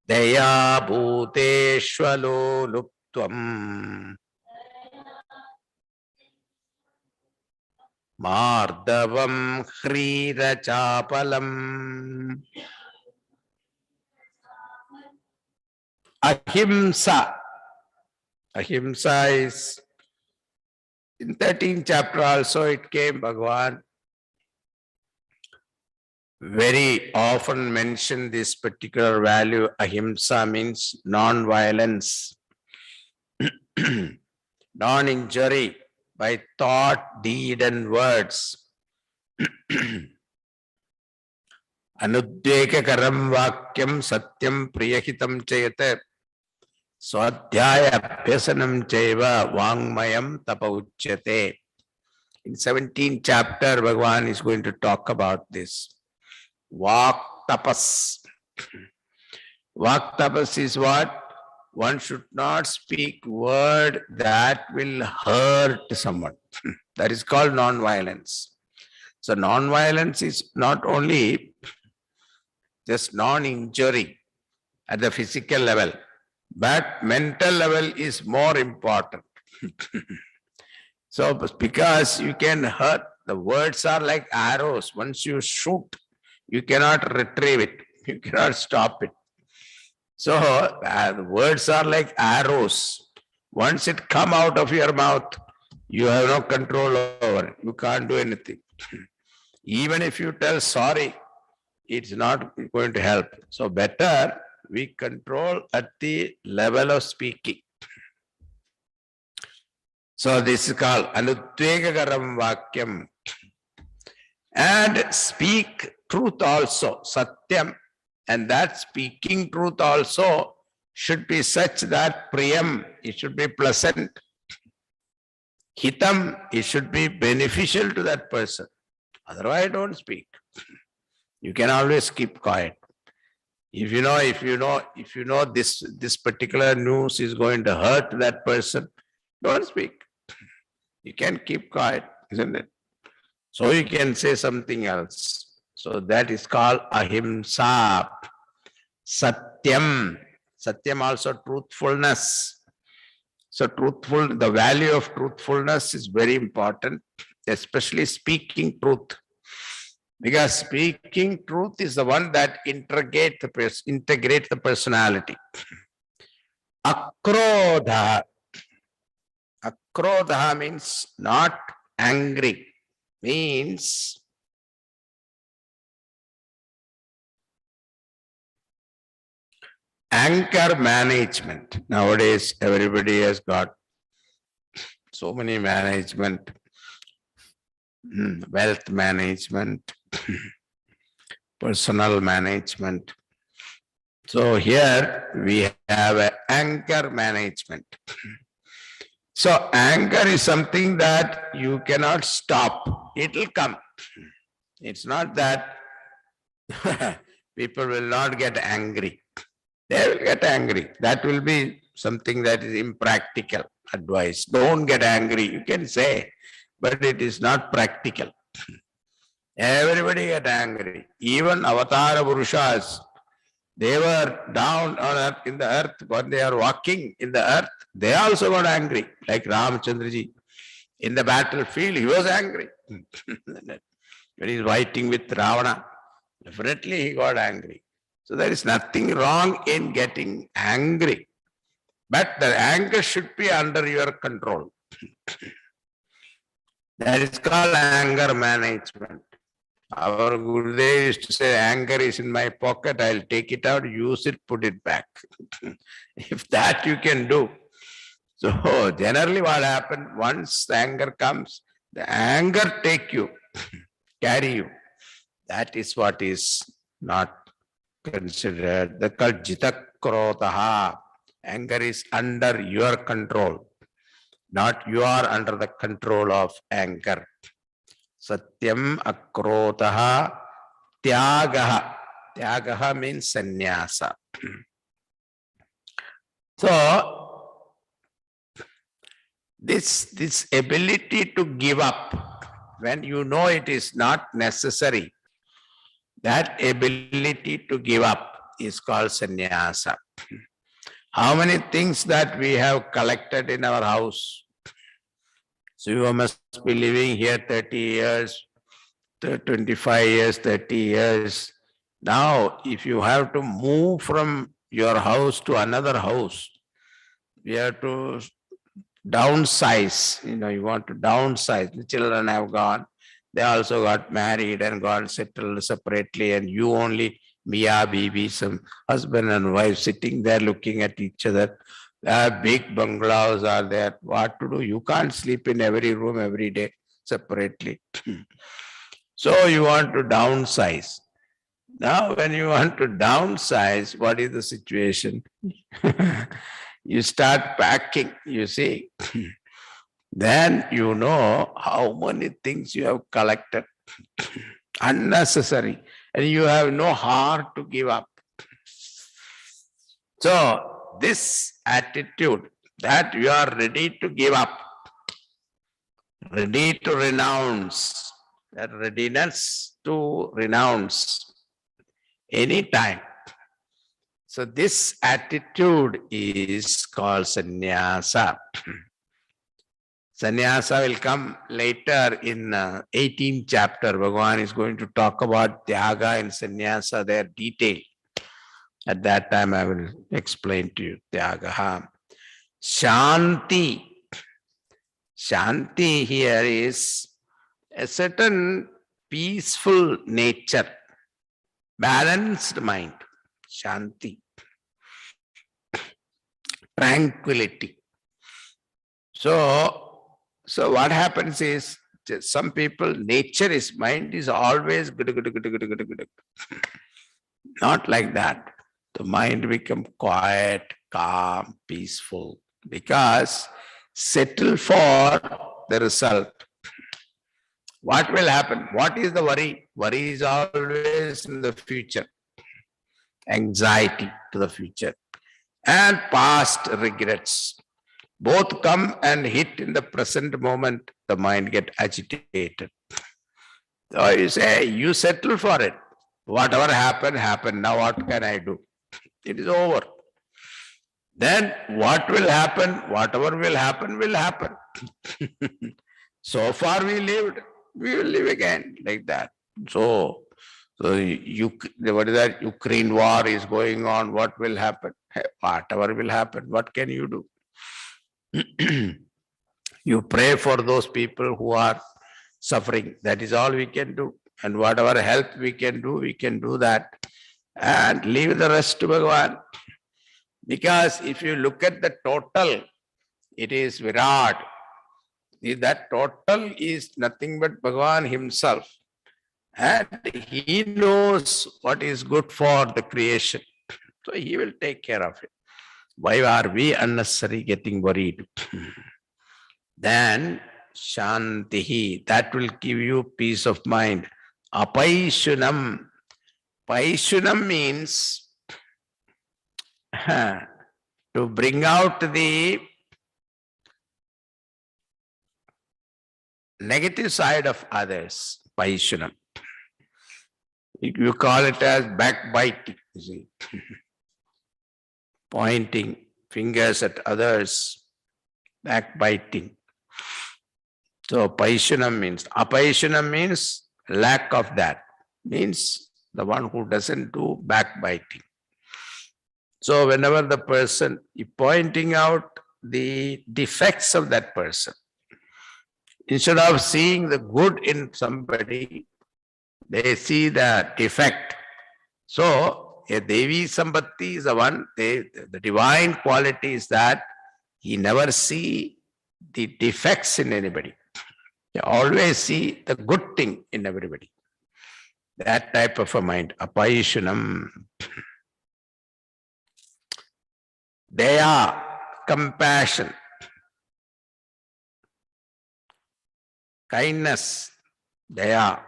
Daya Bhuteshvalo Luptvam, Mardavam Hrira Chapalam. Ahimsa. Ahimsa is in 13th chapter also it came. Bhagavan very often mentioned this particular value. Ahimsa means non-violence, non-injury by thought, deed and words. Anudvekakaram vakyam satyam priyahitam chayate swadhyaya abhyasanam chaiva vangmayam tapa uchyate. In 17th chapter, Bhagavan is going to talk about this. Vak tapas. Vak tapas is what? One should not speak word that will hurt someone. That is called non-violence. So non-violence is not only just non-injury at the physical level, but mental level is more important. So because you can hurt, the words are like arrows. Once you shoot, you cannot retrieve it. You cannot stop it. So the words are like arrows. Once it come out of your mouth, you have no control over it. You can't do anything. Even if you tell sorry, it's not going to help. So better we control at the level of speaking. So this is called Anudvegagaram Vakyam. And speak truth also, Satyam. And that speaking truth also should be such that Priyam, it should be pleasant. Hitam, it should be beneficial to that person. Otherwise, don't speak. You can always keep quiet. If you know this particular news is going to hurt that person, don't speak. You can keep quiet, isn't it? So you can say something else. So that is called ahimsa. Satyam. Satyam also truthfulness. So the value of truthfulness is very important, especially speaking truth. Because speaking truth is the one that integrate the personality. Akrodha. Akrodha means not angry. Means anger management. Nowadays, everybody has got so many management, wealth management, personal management. So here we have anger management. So anger is something that you cannot stop. It will come. It's not that people will not get angry. They will get angry. That will be something that is impractical advice. Don't get angry. You can say, but it is not practical. Everybody get angry. Even Avatara Purushas, they were down on earth, in the earth, when they are walking in the earth, they also got angry. Like Ramachandraji, in the battlefield, he was angry. When he's fighting with Ravana, definitely he got angry. So there is nothing wrong in getting angry. But the anger should be under your control. That is called anger management. Our Gurudev used to say, anger is in my pocket, I'll take it out, use it, put it back. If that you can do. So generally what happens, once the anger comes, the anger take you, carry you. That is what is not considered. The called Jita Krotaha. Anger is under your control, not you are under the control of anger. Satyam akrotaha tyagaha. Tyagaha means sannyasa. So, this ability to give up when you know it is not necessary, that ability to give up is called sannyasa. How many things that we have collected in our house? So you must be living here 30 years, 25 years, 30 years. Now, if you have to move from your house to another house, you have to downsize. You want to downsize. The children have gone. They also got married and got settled separately, and you only Mia, Bibi, some husband and wife sitting there looking at each other. Big bungalows are there. What to do? You can't sleep in every room every day separately. So you want to downsize. Now, when you want to downsize, what is the situation? You start packing, you see. Then you know how many things you have collected. Unnecessary. And you have no heart to give up. So, this attitude that you are ready to give up, ready to renounce, that readiness to renounce anytime. So, this attitude is called sannyasa. Sannyasa will come later in 18th chapter. Bhagavan is going to talk about Tyaga and Sannyasa, their detail. At that time, I will explain to you Tyagaha. Shanti. Shanti here is a certain peaceful nature, balanced mind. Shanti. Tranquility. So what happens is, some people, nature is, mind is always good. Not like that. The mind become quiet, calm, peaceful, because settle for the result. What will happen? What is the worry? Worry is always in the future. Anxiety to the future. And past regrets. Both come and hit in the present moment, the mind get agitated. So you say, you settle for it. Whatever happened, happened. Now what can I do? It is over. then what will happen? Whatever will happen, will happen. So far we lived, we will live again like that. So what is that? Ukraine war is going on. What will happen? Whatever will happen. What can you do? You pray for those people who are suffering. That is all we can do. And whatever help we can do that. And leave the rest to Bhagavan. Because if you look at the total, it is Virat. That total is nothing but Bhagavan himself. And he knows what is good for the creation. So he will take care of it. Why are we unnecessarily getting worried? Then Shantihi, that will give you peace of mind. Apaishunam. Paishunam means to bring out the negative side of others. Paishunam. You call it as backbiting, you see. Pointing fingers at others, backbiting. So Paishunam means, Apaishunam means lack of that, means the one who doesn't do backbiting. So whenever the person is pointing out the defects of that person, instead of seeing the good in somebody, they see the defect. So a Devi Sambhati is the one, the divine quality is that he never see the defects in anybody. You always see the good thing in everybody. That type of a mind, Apaishunam. Daya, compassion, kindness, daya.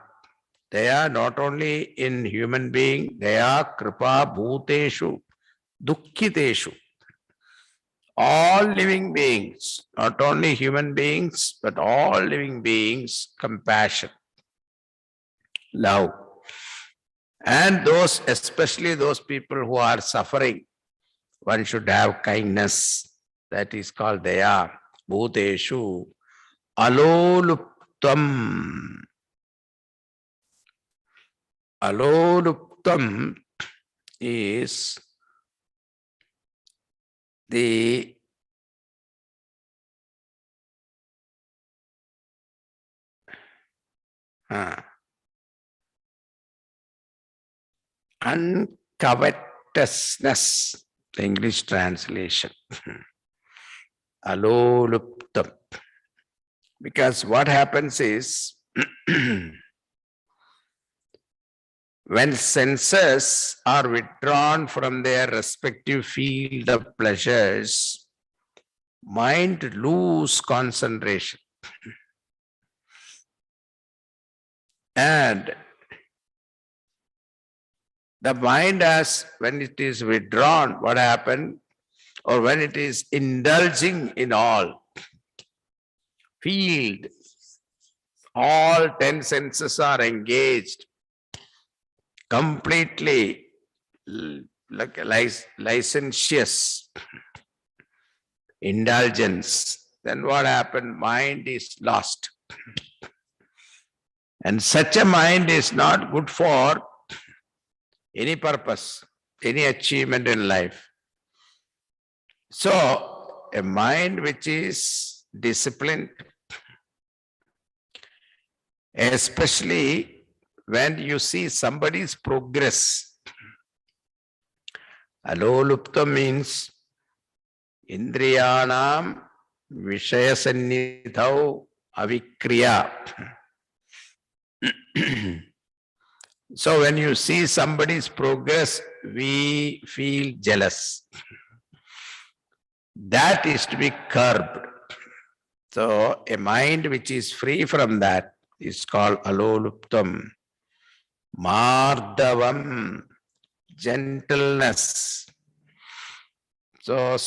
Daya not only in human being, daya, kripa, bhuteshu, dukkhiteshu. All living beings, not only human beings, but all living beings, compassion, love. And those, especially those people who are suffering, one should have kindness. That is called daya. Bhuteshu aloluptam. Aloluptam is the uncovetousness, the English translation. Aloluptam. Because what happens is, when senses are withdrawn from their respective field of pleasures, mind lose concentration. And the mind has, when it is withdrawn, what happened? Or when it is indulging in all field, all 10 senses are engaged completely, like licentious indulgence, then what happened? Mind is lost. And such a mind is not good for any purpose, any achievement in life. So, a mind which is disciplined, especially when you see somebody's progress. Alolupta means Indriyanam Vishayasannithau Avikriya. So when you see somebody's progress, we feel jealous. That is to be curbed. So a mind which is free from that is called Aloluptam. Mardavam, gentleness. So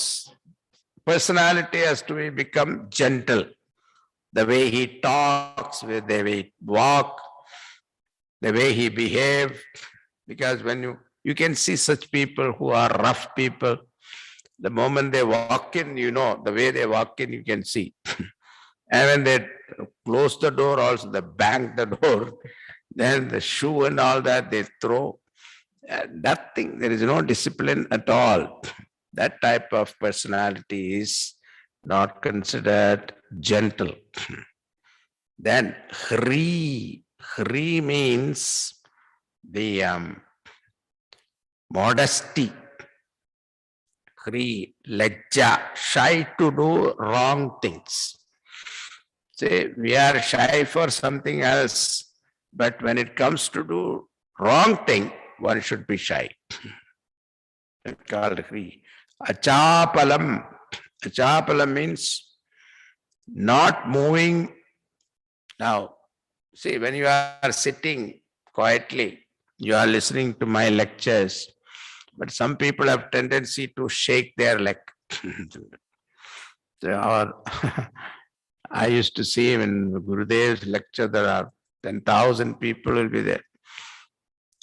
personality has to become gentle. The way he talks, the way he walks, the way he behaves. Because when you can see such people who are rough people, The moment they walk in, you know, the way they walk in, you can see. And when they close the door, also they bang the door, then the shoe and all that they throw. Nothing, there is no discipline at all. That type of personality is not considered gentle. Then Hri. Hri means the modesty. Hri, lajja, shy to do wrong things. Say, we are shy for something else, but when it comes to do wrong thing, one should be shy. It's called Hri. Achapalam. Achapalam means not moving. Now, see, when you are sitting quietly, you are listening to my lectures, but some people have tendency to shake their leg. Or I used to see in Gurudev's lecture, there are 10,000 people will be there.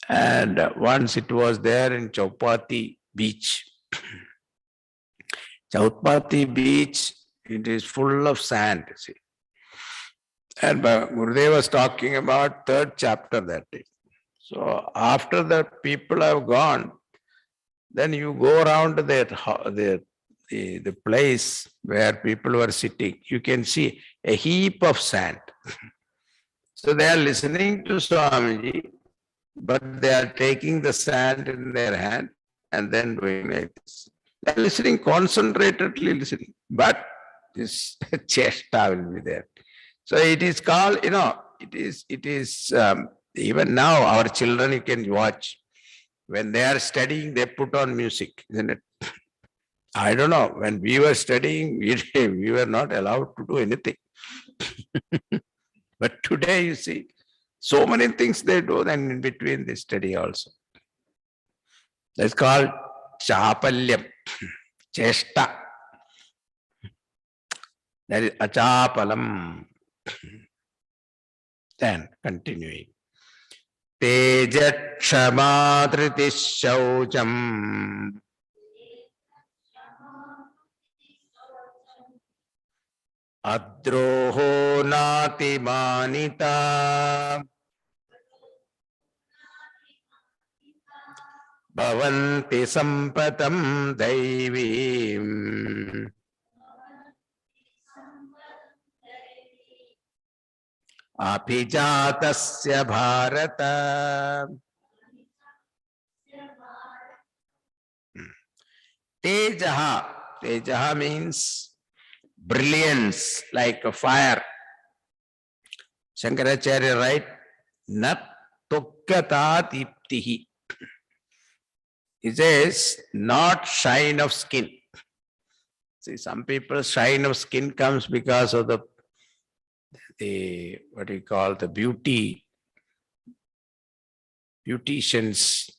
And once it was there in Chaupati beach. Chaupati beach, it is full of sand, see. And Gurudev was talking about third chapter that day. So after the people have gone, then you go around the place where people were sitting, you can see a heap of sand. So they are listening to Swamiji, but they are taking the sand in their hand and then doing like this. They are listening, concentratedly listening, but this chesta will be there. So it is called, it is even now our children, you can watch, when they are studying, they put on music, isn't it? I don't know, when we were studying, we were not allowed to do anything. But today, you see, so many things they do, and in between they study also. That's called chapalyam, chesta. That is achapalam. Then continuing. Teja kshama triti shaucham. Adroho nati manita. Bhavanti sampatam daivim. Abhijatasya bharata. Tejaha. Tejaha means brilliance, like a fire. Shankaracharya write, Nat tukkata diptihi. He says, not shine of skin. See, some people shine of skin comes because of the what do you call, the beauticians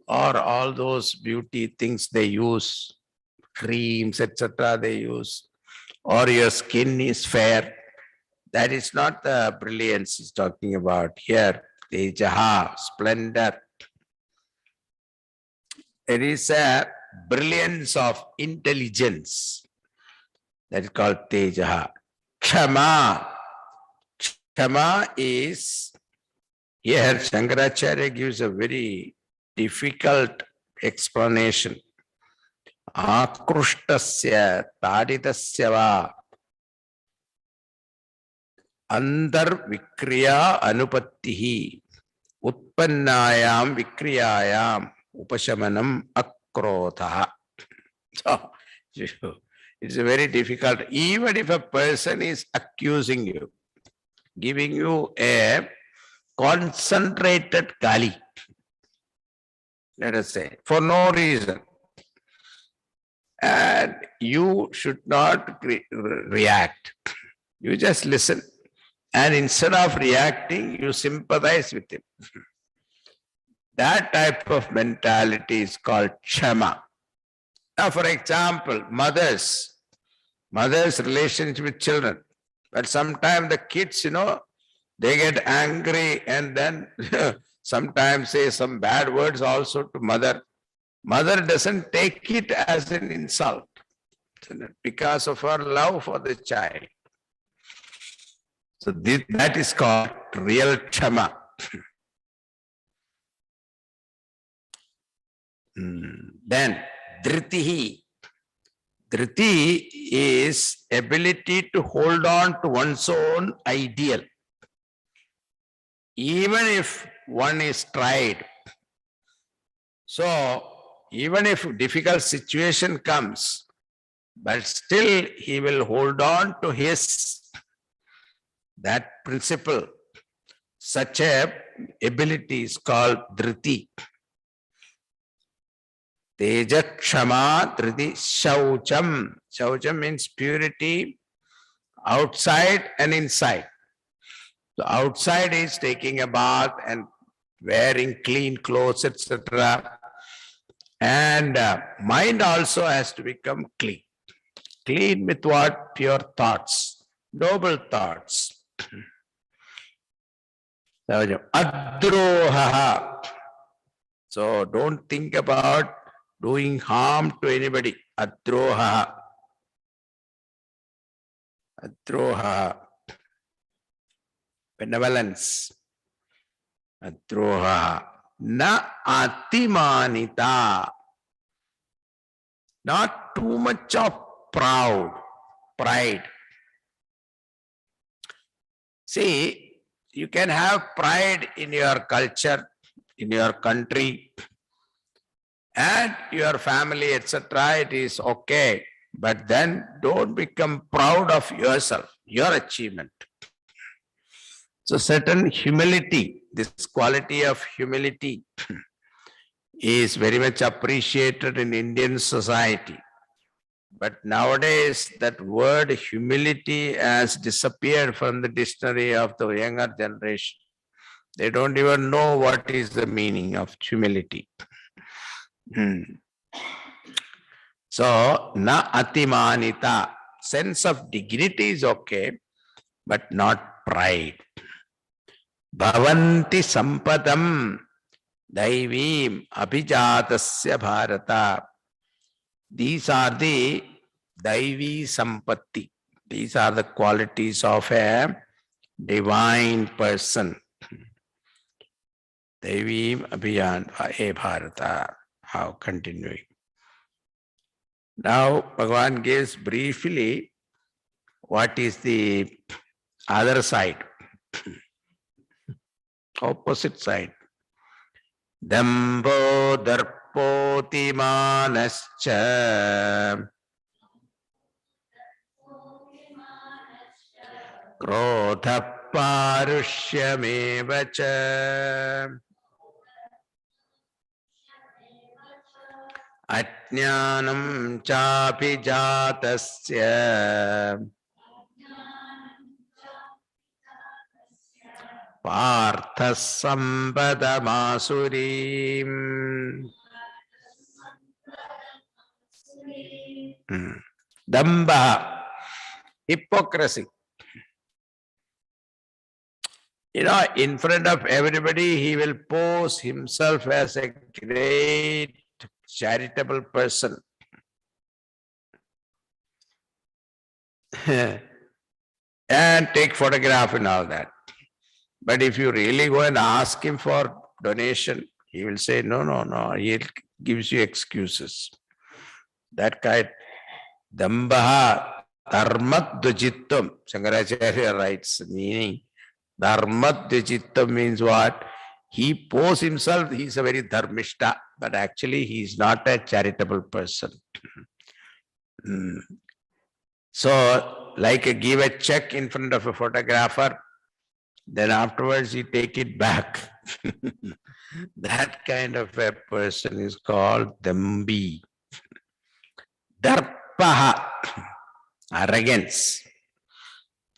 or all those beauty things they use, creams, etc. they use, or your skin is fair. That is not the brilliance he's talking about here. Tejaha, splendor. There is a brilliance of intelligence. That is called Tejaha. Kshama. Kshama is, here Shankaracharya gives a very difficult explanation. Akrushtasya taditasya va andar vikriya anupattihi utpannayam vikriyayam upashamanam akrotha. So, it's very difficult. Even if a person is accusing you, giving you a concentrated gali, let us say, for no reason, and you should not react. You just listen. And instead of reacting, you sympathize with him. That type of mentality is called kshama. Now, for example, mothers relationship with children. But sometimes the kids, they get angry and then sometimes say some bad words also to mother. Mother doesn't take it as an insult because of her love for the child. So that is called real Kshama. Then Dhritihi. Dhriti is ability to hold on to one's own ideal. Even if one is tried. So even if difficult situation comes, but still he will hold on to that principle. Such a ability is called Dhriti. Teja Kshama Dhriti Shaucham. Shaucham means purity outside and inside. So outside is taking a bath and wearing clean clothes, etc. And mind also has to become clean. Clean with what? Pure thoughts, noble thoughts. Adroha. So don't think about doing harm to anybody. Adroha. Adroha. Benevolence. Adroha. Na atimanita. Not too much of pride. See, you can have pride in your culture, in your country, and your family, etc. It is okay. But then don't become proud of yourself, your achievement. So certain humility, this quality of humility is very much appreciated in Indian society. But nowadays that word humility has disappeared from the dictionary of the younger generation. They don't even know what is the meaning of humility. So, na atimanita, sense of dignity is okay, but not pride. Bhavanti sampadam daivim abhijatasya bharata. These are the daivi sampatti. These are the qualities of a divine person. Daivim abhijata bharata. How continuing. Now, Bhagavan gives briefly what is the other side, opposite side. Dambo darpoti manascha krodha parushyameva Ajnanam chapi jatasya partha sambadamasurim. Damba, hypocrisy. In front of everybody, he will pose himself as a great charitable person. And take photograph and all that. But if you really go and ask him for donation, he will say, no. He gives you excuses. That kind, dambaha dharmat dvajittam. Shankaracharya writes, meaning, dharmat dvajittam means what? He poses himself, he is a very dharmishta, but actually he is not a charitable person. So, like give a check in front of a photographer, then afterwards you take it back. That kind of a person is called Dambi. Darpaha, arrogance.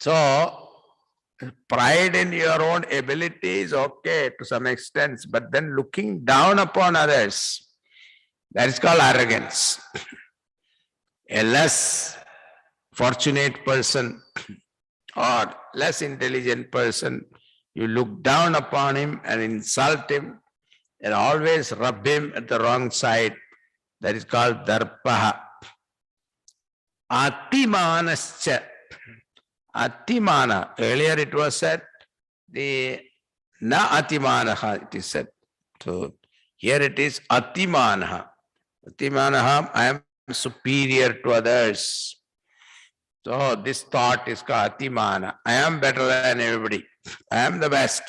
So, pride in your own ability is okay to some extent, but then looking down upon others, that is called arrogance. A less fortunate person or less intelligent person, you look down upon him and insult him and always rub him at the wrong side. That is called darpaha. Atimanascha. Atimana. Earlier it was said the na atimanaha, it is said. So here it is atimanaha. Atimanaha, I am superior to others. So this thought is called atimana. I am better than everybody. I am the best.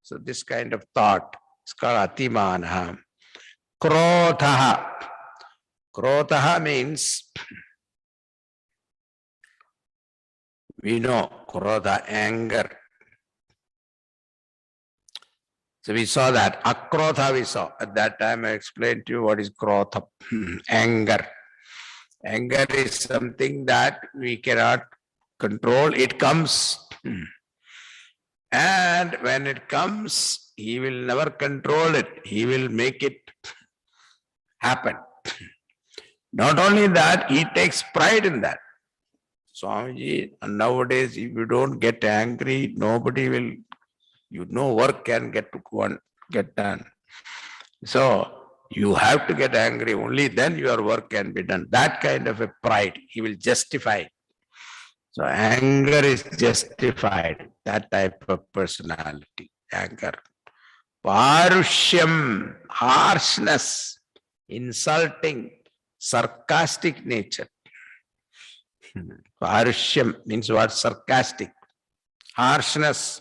So this kind of thought is called atimanaha. Krodhaha. Krodhaha means, we know krodha, anger. So we saw that. Akrodha we saw. At that time I explained to you what is krodha. Anger. Anger is something that we cannot control. It comes. And when it comes, he will never control it. He will make it happen. Not only that, he takes pride in that. Swamiji, nowadays, if you don't get angry, nobody will, work can get done. So you have to get angry, only then your work can be done. That kind of a pride, he will justify. So anger is justified, that type of personality, anger. Parushyam, harshness, insulting, sarcastic nature. Parushyam means what? Sarcastic. Harshness.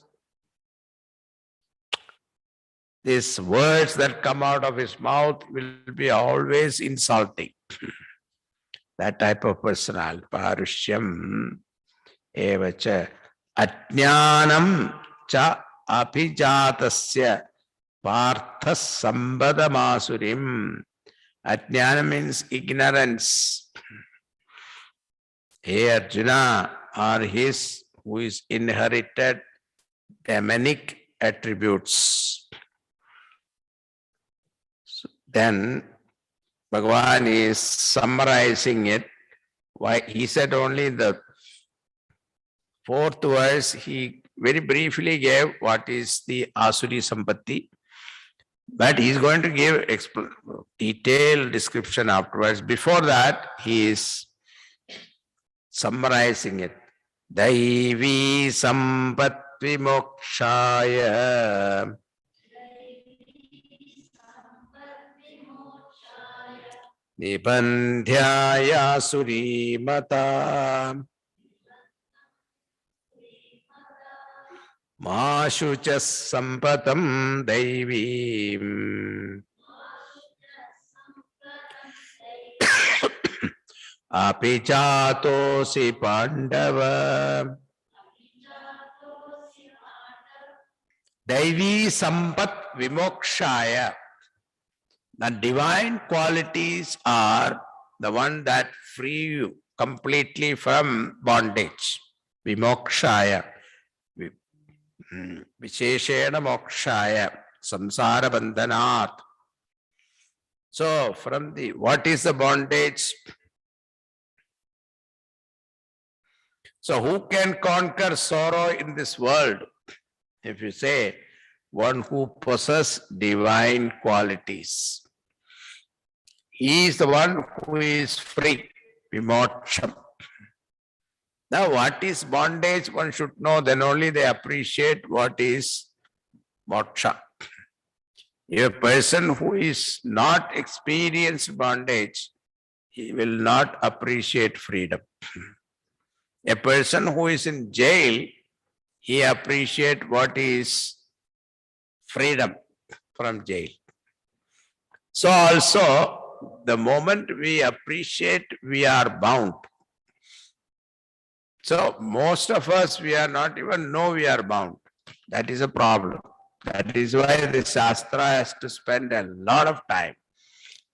These words that come out of his mouth will be always insulting. That type of personality. Parushyam evacha ajnanam cha apijatasya partha sambadamasurim. Ajnana means ignorance. Hey Arjuna, are his who is inherited demonic attributes. So then Bhagavan is summarizing it. Why he said only the fourth verse, he very briefly gave what is the Asuri Sampatti, but he is going to give detailed description afterwards. Before that, he is summarizing it. Daivi Sampatti Mokshaya Nibandhyaya Surimata Mashucha Sampatam Daivim Apijatosi Pandava Daivi Sampat Vimokshaya. The divine qualities are the one that free you completely from bondage. Vimokshaya. Visheshena mokshaya. Samsara bandhanat. So from the, what is the bondage? So who can conquer sorrow in this world? If you say, one who possesses divine qualities. He is the one who is free, vimoksham. Now, what is bondage? One should know, then only they appreciate what is moksha. If a person who is not experienced bondage, he will not appreciate freedom. A person who is in jail, he appreciates what is freedom from jail. So also, the moment we appreciate, we are bound. So most of us, we are not even know we are bound. That is a problem. That is why the Shastra has to spend a lot of time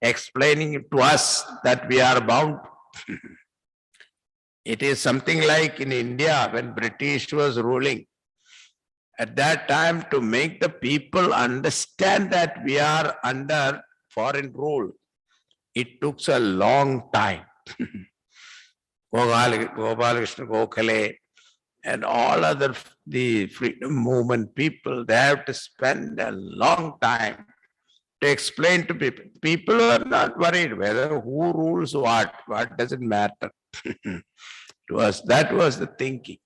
explaining to us that we are bound. It is something like in India when British was ruling. At that time, to make the people understand that we are under foreign rule, it took a long time. Gopalakrishna Gokhale and all other the freedom movement people, they have to spend a long time to explain to people. People are not worried whether who rules what doesn't matter. To us, that was the thinking.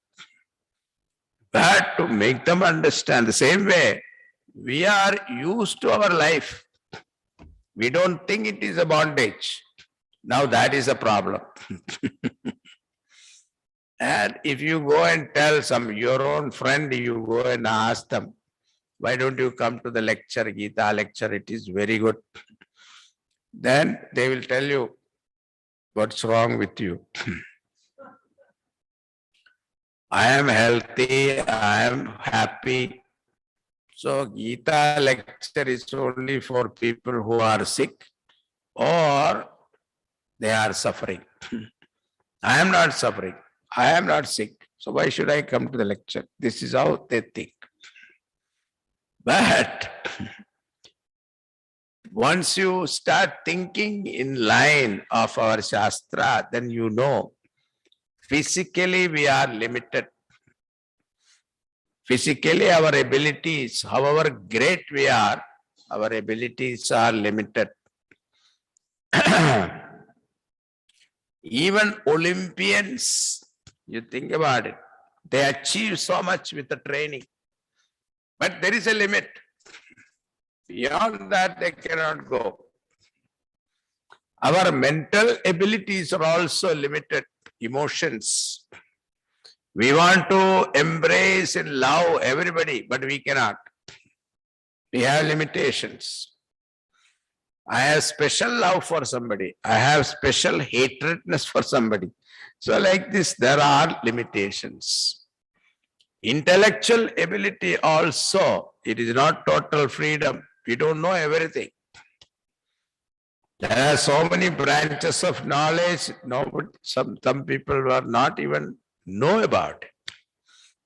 But to make them understand the same way, we are used to our life. We don't think it is a bondage. Now that is a problem. And if you go and tell your own friend, you go and ask them, why don't you come to the lecture, Gita lecture? It is very good. Then they will tell you what's wrong with you. I am healthy, I am happy. So Gita lecture is only for people who are sick or they are suffering. I am not suffering. I am not sick. So why should I come to the lecture? This is how they think. But once you start thinking in line of our Shastra, then you know physically we are limited. Physically our abilities, however great we are, our abilities are limited. Even Olympians, you think about it, they achieve so much with the training. But there is a limit. Beyond that, they cannot go. Our mental abilities are also limited. Emotions. We want to embrace and love everybody, but we cannot. We have limitations. I have special love for somebody. I have special hatredness for somebody. So like this, there are limitations. Intellectual ability also, it is not total freedom. We don't know everything. There are so many branches of knowledge, some people are not even know about it.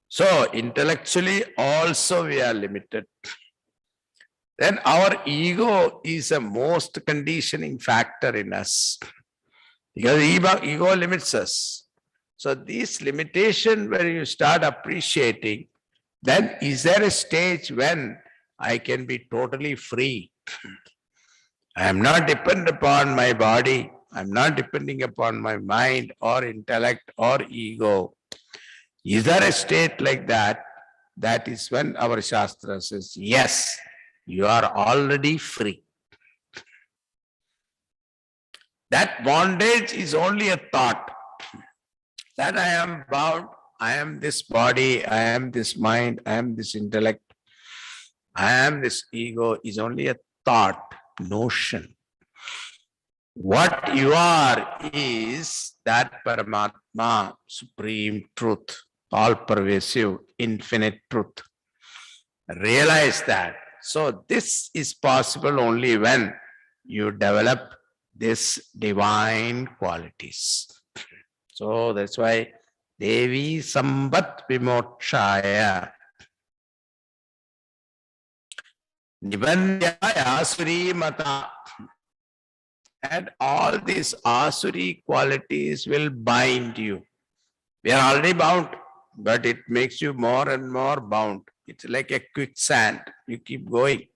So intellectually also we are limited. Then our ego is a most conditioning factor in us. Because ego limits us. So this limitation where you start appreciating, then is there a stage when I can be totally free? I am not dependent upon my body. I am not depending upon my mind or intellect or ego. Is there a state like that? That is when our Shastra says, yes, you are already free. That bondage is only a thought. That I am bound, I am this body, I am this mind, I am this intellect, I am this ego is only a thought, notion. What you are is that Paramatma, supreme truth, all-pervasive, infinite truth. Realize that. So this is possible only when you develop these divine qualities. So that's why Devi Sambat Vimokshaya Nibandhyaya Asuri Mata. And all these Asuri qualities will bind you. We are already bound, but it makes you more and more bound. It's like a quicksand. You keep going.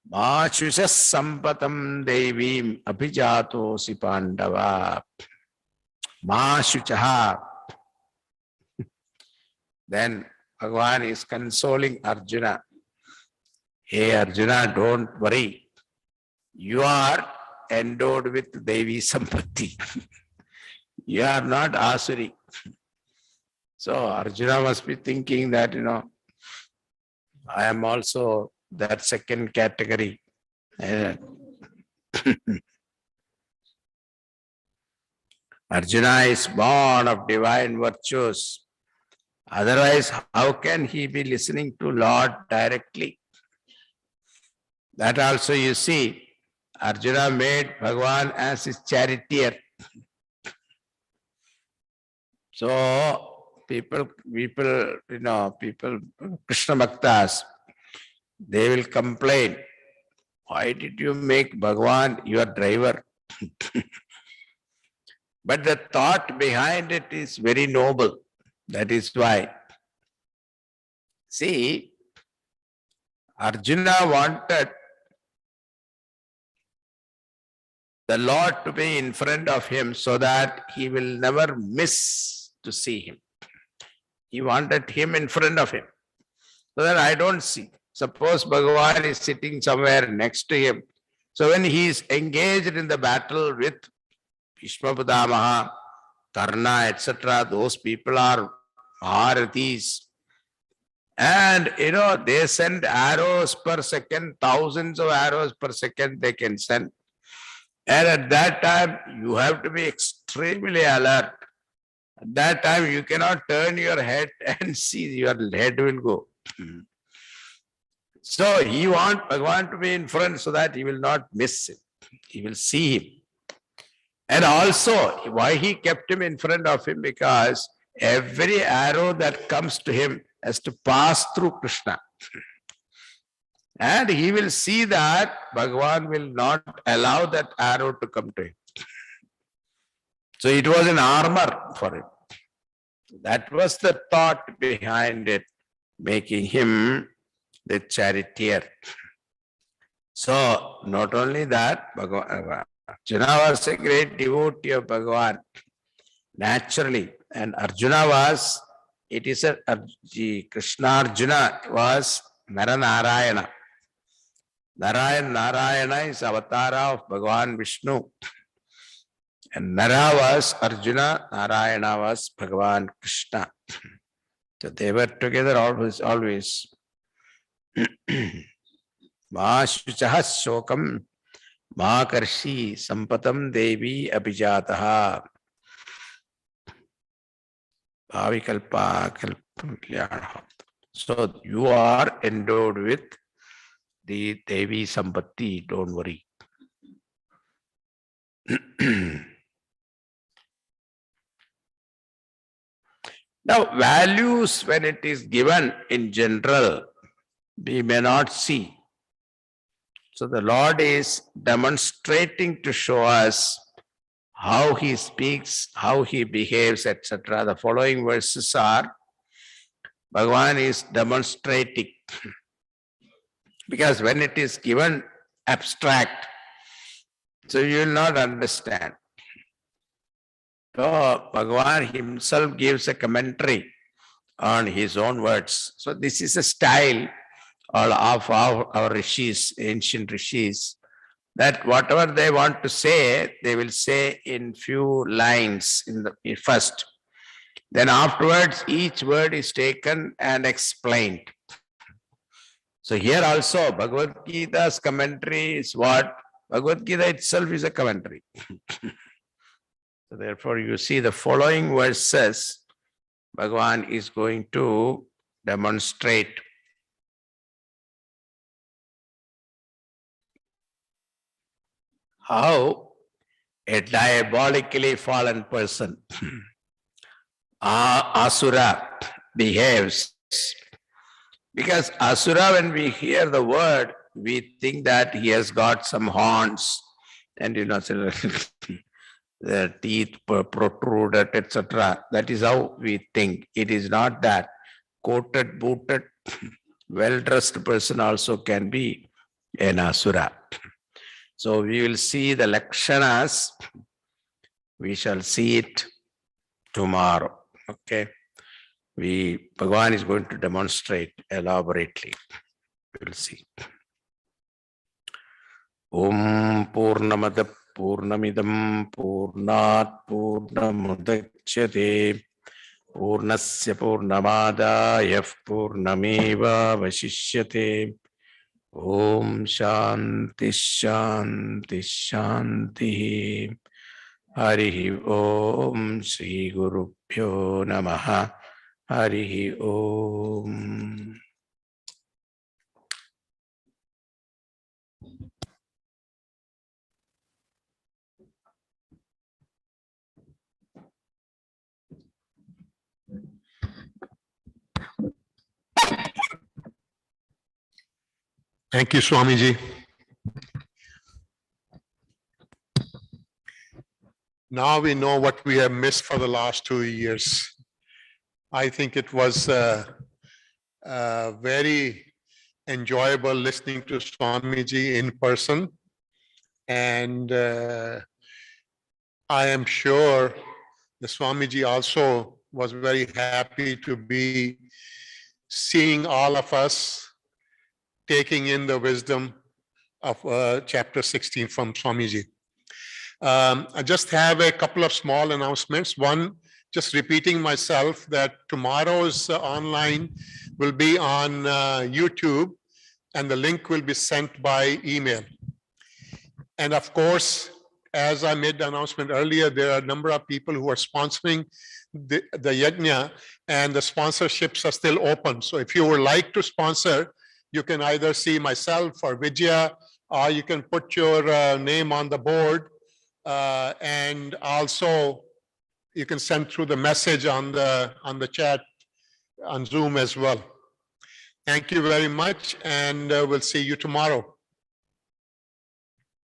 Ma Shusha Sampatam Devim Abhijato Si Pandava. Ma Shuchaha. Then Bhagavan is consoling Arjuna. Hey Arjuna, don't worry. You are endowed with Devi Sampatti. You are not Asuri. So Arjuna must be thinking that, I am also that second category. Arjuna is born of divine virtues. Otherwise, how can he be listening to Lord directly? That also you see, Arjuna made Bhagavan as his charioteer. So people, Krishna Bhaktas, they will complain, why did you make Bhagavan your driver? But the thought behind it is very noble. That is why. See, Arjuna wanted the Lord to be in front of him so that he will never miss to see him. He wanted him in front of him so that I don't see. Suppose Bhagavan is sitting somewhere next to him. So when he is engaged in the battle with Bhishma Pitamaha, Karna, etc., those people are Maharathis. And they send arrows per second, thousands of arrows per second they can send. And at that time, you have to be extremely alert. At that time, you cannot turn your head and see, your head will go. So he wants Bhagavan to be in front so that he will not miss him. He will see him. And also, why he kept him in front of him? Because every arrow that comes to him has to pass through Krishna. And he will see that Bhagavan will not allow that arrow to come to him. So it was an armor for him. That was the thought behind it, making him the charioteer. So not only that, Arjuna was a great devotee of Bhagavan, naturally. And Arjuna was, Krishna Arjuna was Naranarayana. Narayana is avatar of Bhagavan Vishnu. And Nara was Arjuna, Narayana was Bhagavan Krishna. So they were together always. Ma shuchaha shokam ma karshi sampatam devi abhijataha. Bhavikalpa kalpa. So you are endowed with the Devi Sampatti, don't worry. Now, values, when it is given in general, we may not see. So the Lord is demonstrating to show us how he speaks, how he behaves, etc. The following verses are, Bhagavan is demonstrating. Because when it is given abstract, so you will not understand. So Bhagavan himself gives a commentary on his own words. So this is a style of our rishis, ancient rishis, that whatever they want to say, they will say in few lines in the first. Then afterwards, each word is taken and explained. So here also, Bhagavad Gita's commentary is what? Bhagavad Gita itself is a commentary. So therefore, you see the following verses, Bhagavan is going to demonstrate how a diabolically fallen person, Asura, behaves. Because Asura, when we hear the word, we think that he has got some horns and the teeth protruded, etc. That is how we think. It is not that. Coated, booted, well-dressed person also can be an Asura. So we will see the Lakshanas. We shall see it tomorrow. Okay. Bhagavan is going to demonstrate elaborately. We will see. Om Purnamada Purnamidam Purnat Purnamudachyate Purnasya Purnamadaya Purnameva Vashishyate. Om Shanti Shanti Shanti. Harihi Om Sri Guru Pyo Namaha. Harihi Om. Thank you, Swamiji. Now we know what we have missed for the last 2 years. I think it was very enjoyable listening to Swamiji in person. And I am sure the Swamiji also was very happy to be seeing all of us taking in the wisdom of chapter 16 from Swamiji. I just have a couple of small announcements. One, just repeating myself that tomorrow's online will be on YouTube and the link will be sent by email. And of course, as I made the announcement earlier, there are a number of people who are sponsoring the yajna, and the sponsorships are still open. So if you would like to sponsor, you can either see myself or Vijaya, or you can put your name on the board. And also you can send through the message on the chat on Zoom as well. Thank you very much, and we'll see you tomorrow.